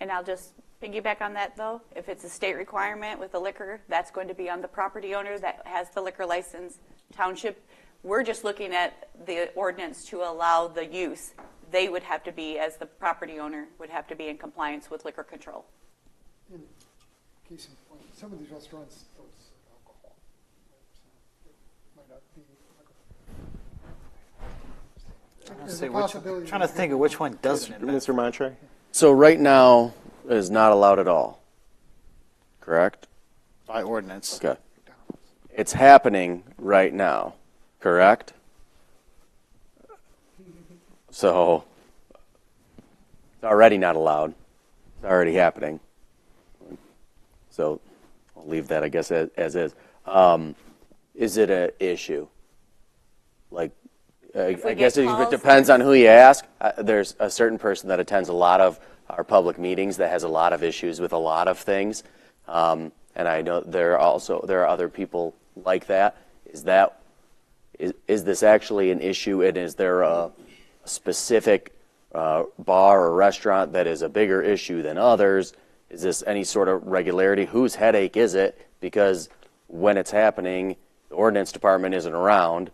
And I'll just piggyback on that, though. If it's a state requirement with the liquor, that's going to be on the property owner that has the liquor license. Township, we're just looking at the ordinance to allow the use. They would have to be, as the property owner, would have to be in compliance with liquor control. In case in point, some of these restaurants don't serve alcohol. It might not be There's a possibility. Trying to think of which one doesn't. Mr. Montre? So right now is not allowed at all, correct? By ordinance. Okay. It's happening right now, correct? So it's already not allowed. It's already happening. So I'll leave that, I guess, as is. Is it an issue? Like, I guess it depends on who you ask. There's a certain person that attends a lot of our public meetings that has a lot of issues with a lot of things. And I know there are other people like that. Is this actually an issue, and is there a specific bar or restaurant that is a bigger issue than others? Is this any sort of regularity? Whose headache is it? Because when it's happening, the ordinance department isn't around.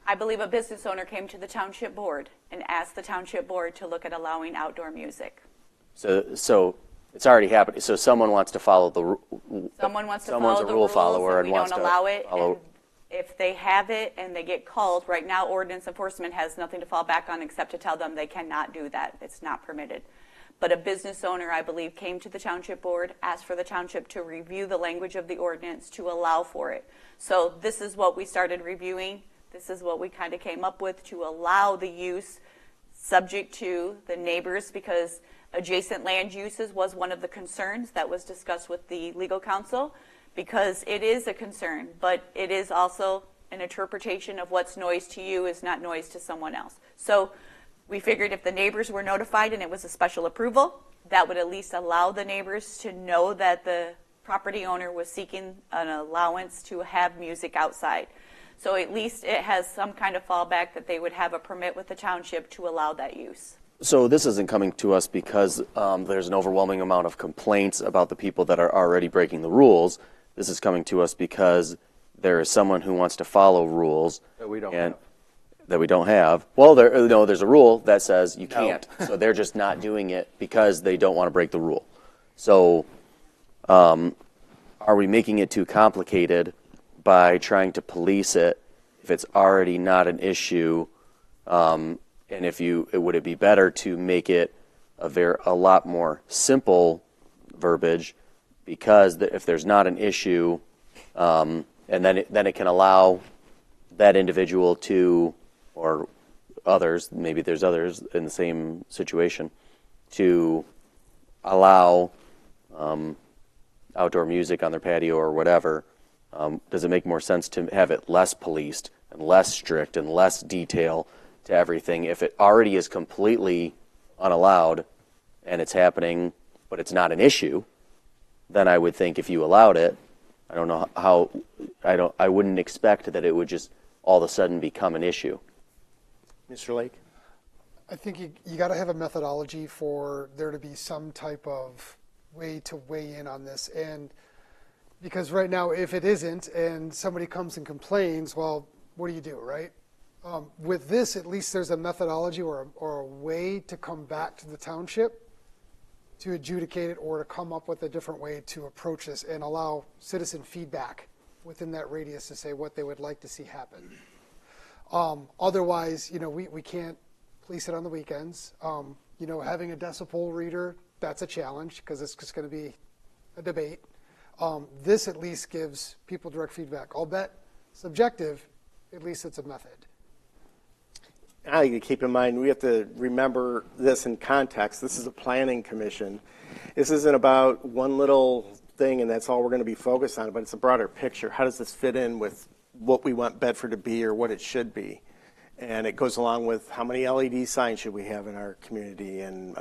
I believe a business owner came to the township board and asked the township board to look at allowing outdoor music. So it's already happening. So someone wants to follow the someone's a rule follower and we don't allow it. follow. And if they have it and they get called, right now ordinance enforcement has nothing to fall back on except to tell them they cannot do that. It's not permitted. But a business owner, I believe, came to the township board, asked for the township to review the language of the ordinance to allow for it. So this is what we started reviewing. This is what we kind of came up with to allow the use subject to the neighbors, because adjacent land uses was one of the concerns that was discussed with the legal counsel, because it is a concern, but it is also an interpretation of what's noise to you is not noise to someone else. So we figured if the neighbors were notified and it was a special approval, that would at least allow the neighbors to know that the property owner was seeking an allowance to have music outside. So at least it has some kind of fallback that they would have a permit with the township to allow that use. So this isn't coming to us because there's an overwhelming amount of complaints about the people that are already breaking the rules. This is coming to us because there is someone who wants to follow rules That we don't have. That we don't have. Well, there's a rule that says you can't. So they're just not doing it because they don't want to break the rule. So are we making it too complicated by trying to police it if it's already not an issue? And would it be better to make it a lot more simple verbiage, because if there's not an issue, and then it can allow that individual to, or others, maybe there's others in the same situation, to allow outdoor music on their patio or whatever. Does it make more sense to have it less policed and less strict and less detail to everything? If it already is completely unallowed and it's happening, but it's not an issue, then I would think if you allowed it, I don't know how, I wouldn't expect that it would just all of a sudden become an issue. Mr. Lake? I think you got to have a methodology for there to be some type of way to weigh in on this. And because right now, if it isn't and somebody comes and complains, well, what do you do, right? With this, at least there's a methodology or a way to come back to the township to adjudicate it or to come up with a different way to approach this and allow citizen feedback within that radius to say what they would like to see happen. Otherwise, we can't police it on the weekends. Having a decibel reader, that's a challenge because it's just going to be a debate. This at least gives people direct feedback. I'll bet subjective, at least it's a method. I think to keep in mind, we have to remember this in context. This is a planning commission. This isn't about one little thing and that's all we're going to be focused on, but it's a broader picture. How does this fit in with what we want Bedford to be or what it should be? And it goes along with how many LED signs should we have in our community? And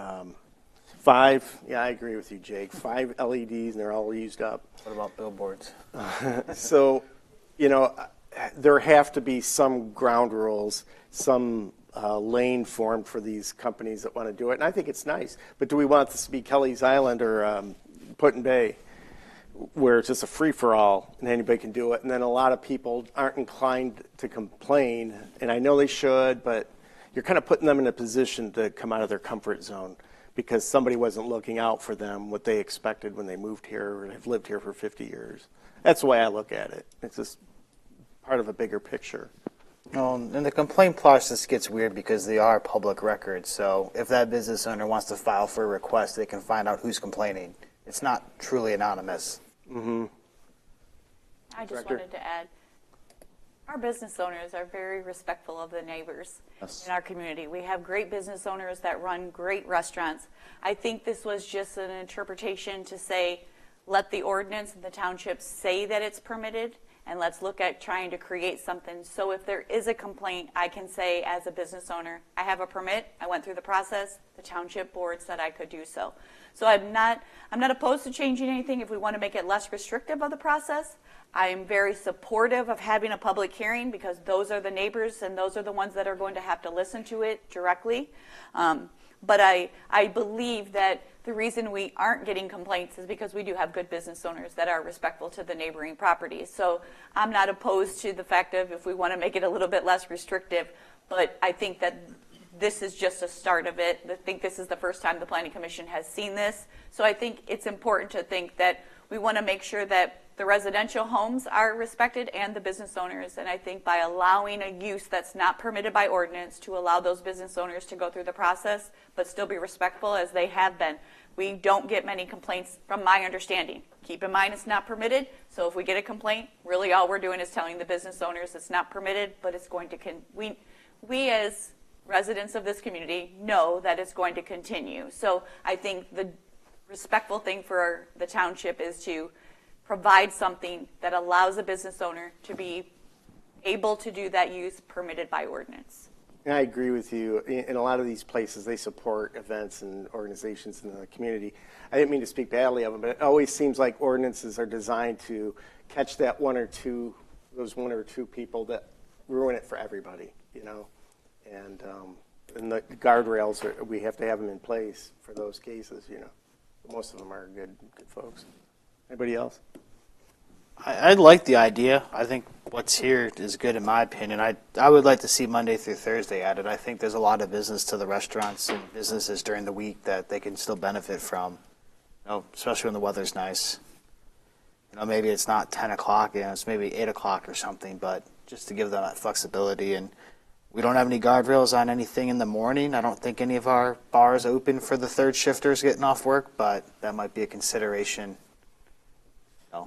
5, yeah, I agree with you, Jake. 5 LEDs and they're all used up. What about billboards? So, there have to be some ground rules, some lane formed for these companies that want to do it. And I think it's nice. But do we want this to be Kelly's Island or Put-in Bay, where it's just a free-for-all and anybody can do it? And then a lot of people aren't inclined to complain. And I know they should, but you're kind of putting them in a position to come out of their comfort zone because somebody wasn't looking out for them, what they expected when they moved here or have lived here for 50 years. That's the way I look at it. It's just part of a bigger picture. And the complaint process gets weird because they are public records. So if that business owner wants to file for a request, they can find out who's complaining. It's not truly anonymous. Mm-hmm. I just wanted to add, our business owners are very respectful of the neighbors in our community. We have great business owners that run great restaurants. I think this was just an interpretation to say, let the ordinance and the township say that it's permitted, and let's look at trying to create something. So if there is a complaint, I can say as a business owner, I have a permit, I went through the process, the township board said I could do so. So I'm not opposed to changing anything if we want to make it less restrictive of the process. I am very supportive of having a public hearing because those are the neighbors and those are the ones that are going to have to listen to it directly. But I believe that the reason we aren't getting complaints is because we do have good business owners that are respectful to the neighboring properties. So I'm not opposed to the fact of if we want to make it a little bit less restrictive, but I think that this is just a start of it. I think this is the first time the Planning Commission has seen this. So I think it's important to think that we want to make sure that the residential homes are respected and the business owners. And I think by allowing a use that's not permitted by ordinance to allow those business owners to go through the process, but still be respectful as they have been. We don't get many complaints from my understanding. Keep in mind it's not permitted. So if we get a complaint, really all we're doing is telling the business owners it's not permitted, but it's going to, we as residents of this community know that it's going to continue. So I think the respectful thing for the township is to provide something that allows a business owner to be able to do that use permitted by ordinance. And I agree with you. In a lot of these places, they support events and organizations in the community. I didn't mean to speak badly of them, but it always seems like ordinances are designed to catch that those one or two people that ruin it for everybody, And the guardrails, we have to have them in place for those cases, Most of them are good folks. Anybody else? I like the idea. I think what's here is good in my opinion. I would like to see Monday through Thursday added. I think there's a lot of business to the restaurants and businesses during the week that they can still benefit from, especially when the weather's nice. Maybe it's not 10 o'clock, it's maybe 8 o'clock or something, but just to give them that flexibility. And we don't have any guardrails on anything in the morning. I don't think any of our bars open for the third shifters getting off work, but that might be a consideration.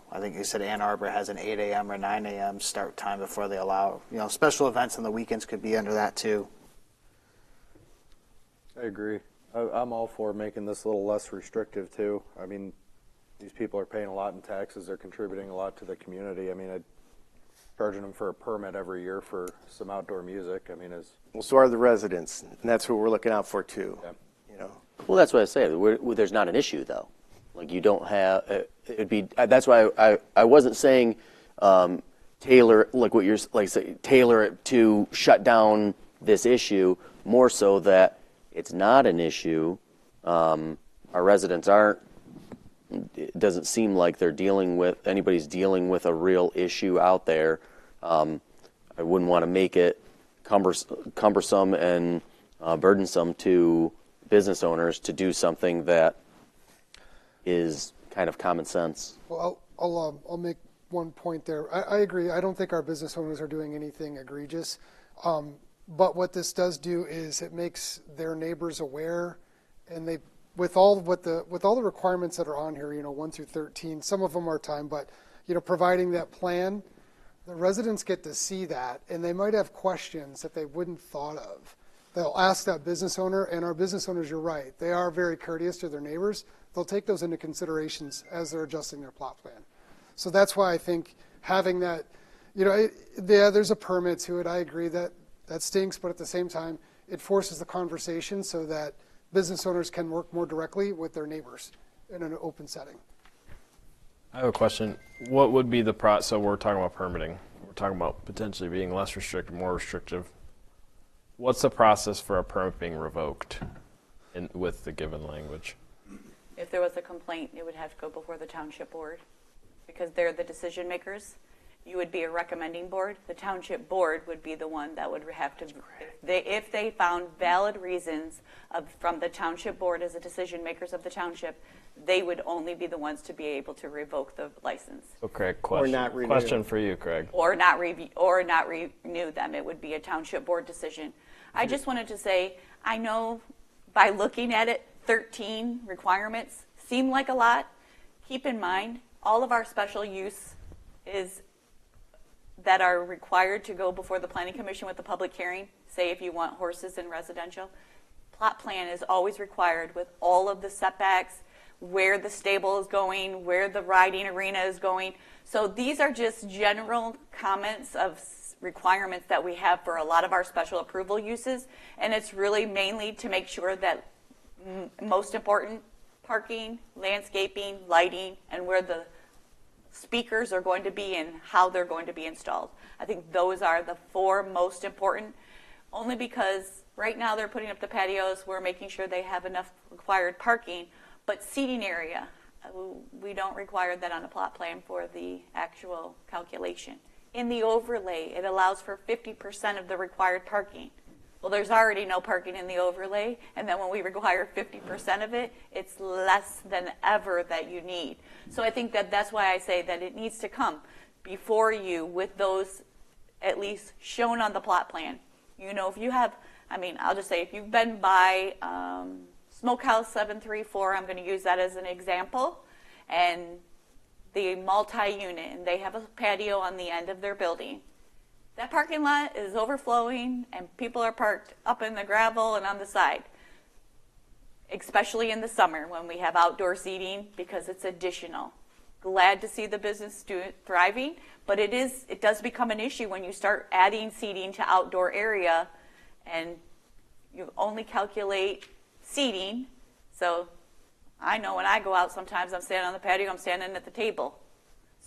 I think you said Ann Arbor has an 8 a.m. or 9 a.m. start time before they allow, special events on the weekends could be under that too. I agree. I'm all for making this a little less restrictive too. I mean, these people are paying a lot in taxes. They're contributing a lot to the community. I mean, charging them for a permit every year for some outdoor music, Well, so are the residents, and that's what we're looking out for too. Yeah. Well, that's what I say. There's not an issue though. Like you don't have it'd be. That's why I wasn't saying tailor like what you're like say tailor it to shut down this issue. More so that it's not an issue. Our residents aren't. It doesn't seem like anybody's dealing with a real issue out there. I wouldn't want to make it cumbersome and burdensome to business owners to do something that is kind of common sense. Well, I'll make one point there. I agree. I don't think our business owners are doing anything egregious. But what this does do is it makes their neighbors aware, and they, with all the requirements that are on here, 1 through 13, some of them are time, but providing that plan, the residents get to see that, and they might have questions that they wouldn't thought of. They'll ask that business owner, and our business owners, you're right, they are very courteous to their neighbors. They'll take those into considerations as they're adjusting their plot plan. So that's why I think having that, there's a permit to it. I agree that stinks, but at the same time, it forces the conversation so that business owners can work more directly with their neighbors in an open setting. I have a question. What would be the process? So we're talking about permitting. We're talking about potentially being less restrictive, more restrictive. What's the process for a permit being revoked with the given language? If there was a complaint, it would have to go before the township board because they're the decision makers. You would be a recommending board. The township board would be the one that would have to, if they found valid reasons from the township board as the decision makers of the township, they would only be the ones to be able to revoke the license. So Craig, question for you, Craig. Or not renew them. It would be a township board decision. I just wanted to say, I know by looking at it, 13 requirements seem like a lot. Keep in mind, all of our special use is that are required to go before the Planning Commission with the public hearing, say if you want horses in residential, plot plan is always required with all of the setbacks, where the stable is going, where the riding arena is going. So these are just general comments of requirements that we have for a lot of our special approval uses, and it's really mainly to make sure that most important, parking, landscaping, lighting, and where the speakers are going to be and how they're going to be installed. I think those are the 4 most important, only because right now they're putting up the patios, we're making sure they have enough required parking, but seating area, we don't require that on a plot plan for the actual calculation. In the overlay, it allows for 50% of the required parking. Well, there's already no parking in the overlay, and then when we require 50% of it, it's less than ever that you need. So I think that's why I say that it needs to come before you with those at least shown on the plot plan. If you have, I'll just say if you've been by Smokehouse 734, I'm going to use that as an example, and the multi-unit, and they have a patio on the end of their building. That parking lot is overflowing and people are parked up in the gravel and on the side, especially in the summer when we have outdoor seating because it's additional. Glad to see the business thriving, but it does become an issue when you start adding seating to outdoor area and you only calculate seating. So I know when I go out sometimes I'm standing on the patio, I'm standing at the table.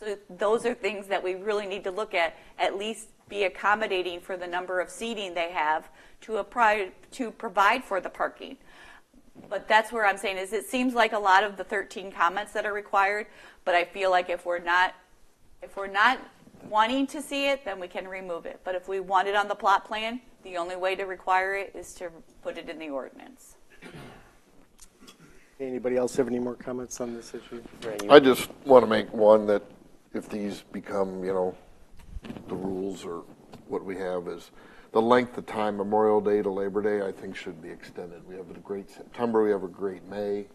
So those are things that we really need to look at least be accommodating for the number of seating they have to provide for the parking. But that's where I'm saying is it seems like a lot of the 13 comments that are required, but I feel like if we're not wanting to see it, then we can remove it. But if we want it on the plot plan, the only way to require it is to put it in the ordinance. Anybody else have any more comments on this issue? I just want to make one that if these become, the rules or what we have is the length of time, Memorial Day to Labor Day, I think should be extended. We have a great September, we have a great May.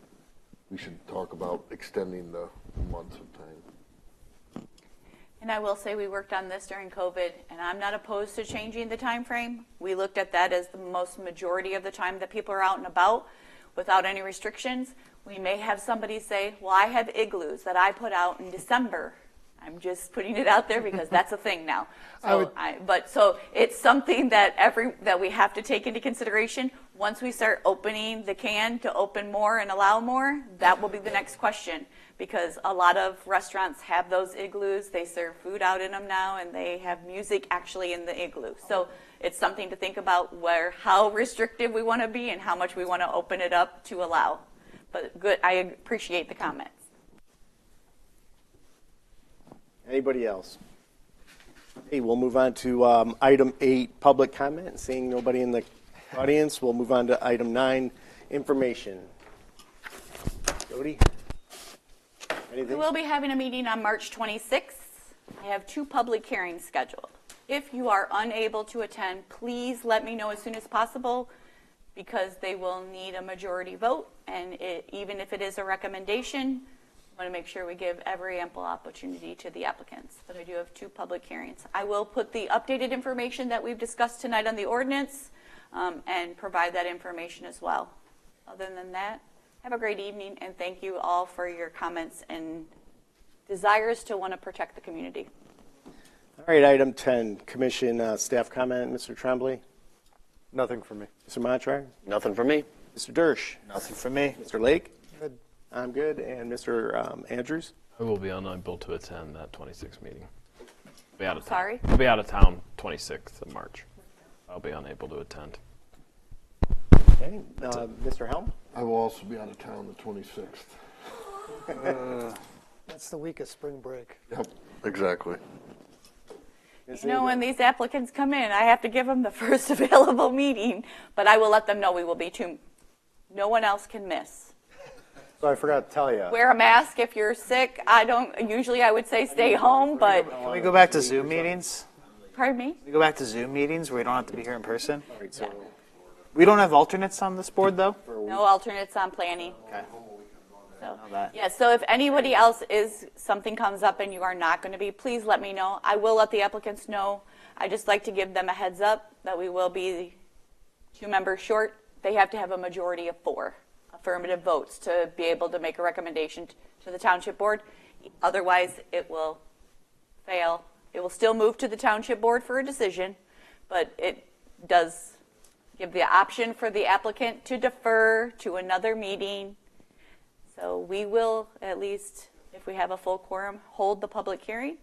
We should talk about extending the months of time. And I will say we worked on this during COVID, and I'm not opposed to changing the time frame. We looked at that as the most majority of the time that people are out and about without any restrictions. We may have somebody say, well, I have igloos that I put out in December. I'm just putting it out there because that's a thing now. So it's something that we have to take into consideration. Once we start opening the can to open more and allow more, that will be the next question, because a lot of restaurants have those igloos. They serve food out in them now, and they have music actually in the igloo. So it's something to think about how restrictive we want to be and how much we want to open it up to allow. But good, I appreciate the comments. Anybody else? Hey, we'll move on to item 8, public comment. Seeing nobody in the audience, we'll move on to item 9, information. Jody? We Anything? will be having a meeting on March 26th. I have 2 public hearings scheduled. If you are unable to attend, please let me know as soon as possible because they will need a majority vote. And even if it is a recommendation, I want to make sure we give every ample opportunity to the applicants. But I do have 2 public hearings. I will put the updated information that we've discussed tonight on the ordinance and provide that information as well. Other than that, have a great evening, and thank you all for your comments and desires to want to protect the community. All right, item 10, commission staff comment. Mr. Tremblay? Nothing for me. Mr. Montrar? Nothing from me. Mr. Dersch? Nothing for me. Mr. Lake? Good. I'm good. And Mr. Andrews? I will be unable to attend that 26th meeting. Be out of town. Sorry? I'll be out of town 26th of March. I'll be unable to attend. Okay. Mr. Helm? I will also be out of town the 26th. That's the week of spring break. Yep, exactly. Ms. You know, Ingram? when these applicants come in, I have to give them the first available meeting, but I will let them know we will be 2. No one else can miss. So I forgot to tell you. Wear a mask if you're sick. Usually I would say stay home, but, Can we go back to Zoom meetings? pardon me? Can we go back to Zoom meetings where we don't have to be here in person? All right, so We don't have alternates on this board, though? No alternates on planning. Okay. So, Know that. yeah, so if anybody else something comes up and you are not going to be, please let me know. I will let the applicants know. I just like to give them a heads up that we will be 2 members short. They have to have a majority of 4 affirmative votes to be able to make a recommendation to the township board. Otherwise, it will fail. It will still move to the township board for a decision, but it does give the option for the applicant to defer to another meeting. So we will, at least if we have a full quorum, hold the public hearing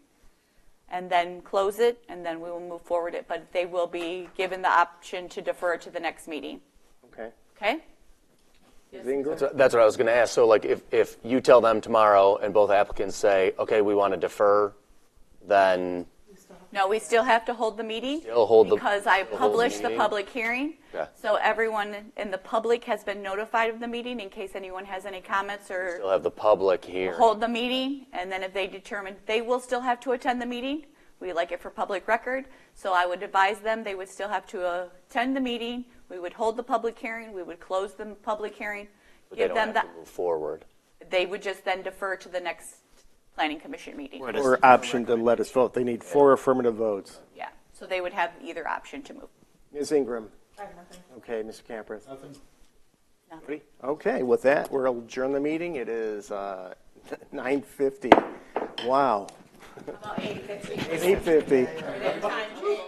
and then close it, and then we will move forward it. But they will be given the option to defer to the next meeting. okay. Okay? Ms. Ingram? That's what I was going to ask. So, like, if you tell them tomorrow and both applicants say, okay, we want to defer, then No, we still have to hold the meeting Still hold the- because I still hold the published the meeting. public hearing. Okay. So everyone in the public has been notified of the meeting in case anyone has any comments or they'll have the public here. hold the meeting, and then if they determine they will still have to attend the meeting, we like it for public record, so I would advise them they would still have to attend the meeting, we would hold the public hearing, we would close the public hearing, But they give don't them have the, to move forward. they would just then defer to the next planning commission meeting. Where does Or option to let us vote. They need 4 affirmative votes. Yeah, so they would have either option to move. Ms. Ingram? I have nothing. Okay, Mr. Camperth? Nothing. Nothing. Okay, with that, we'll adjourn the meeting. It is 9:50. Wow. About 8:50. 8:50.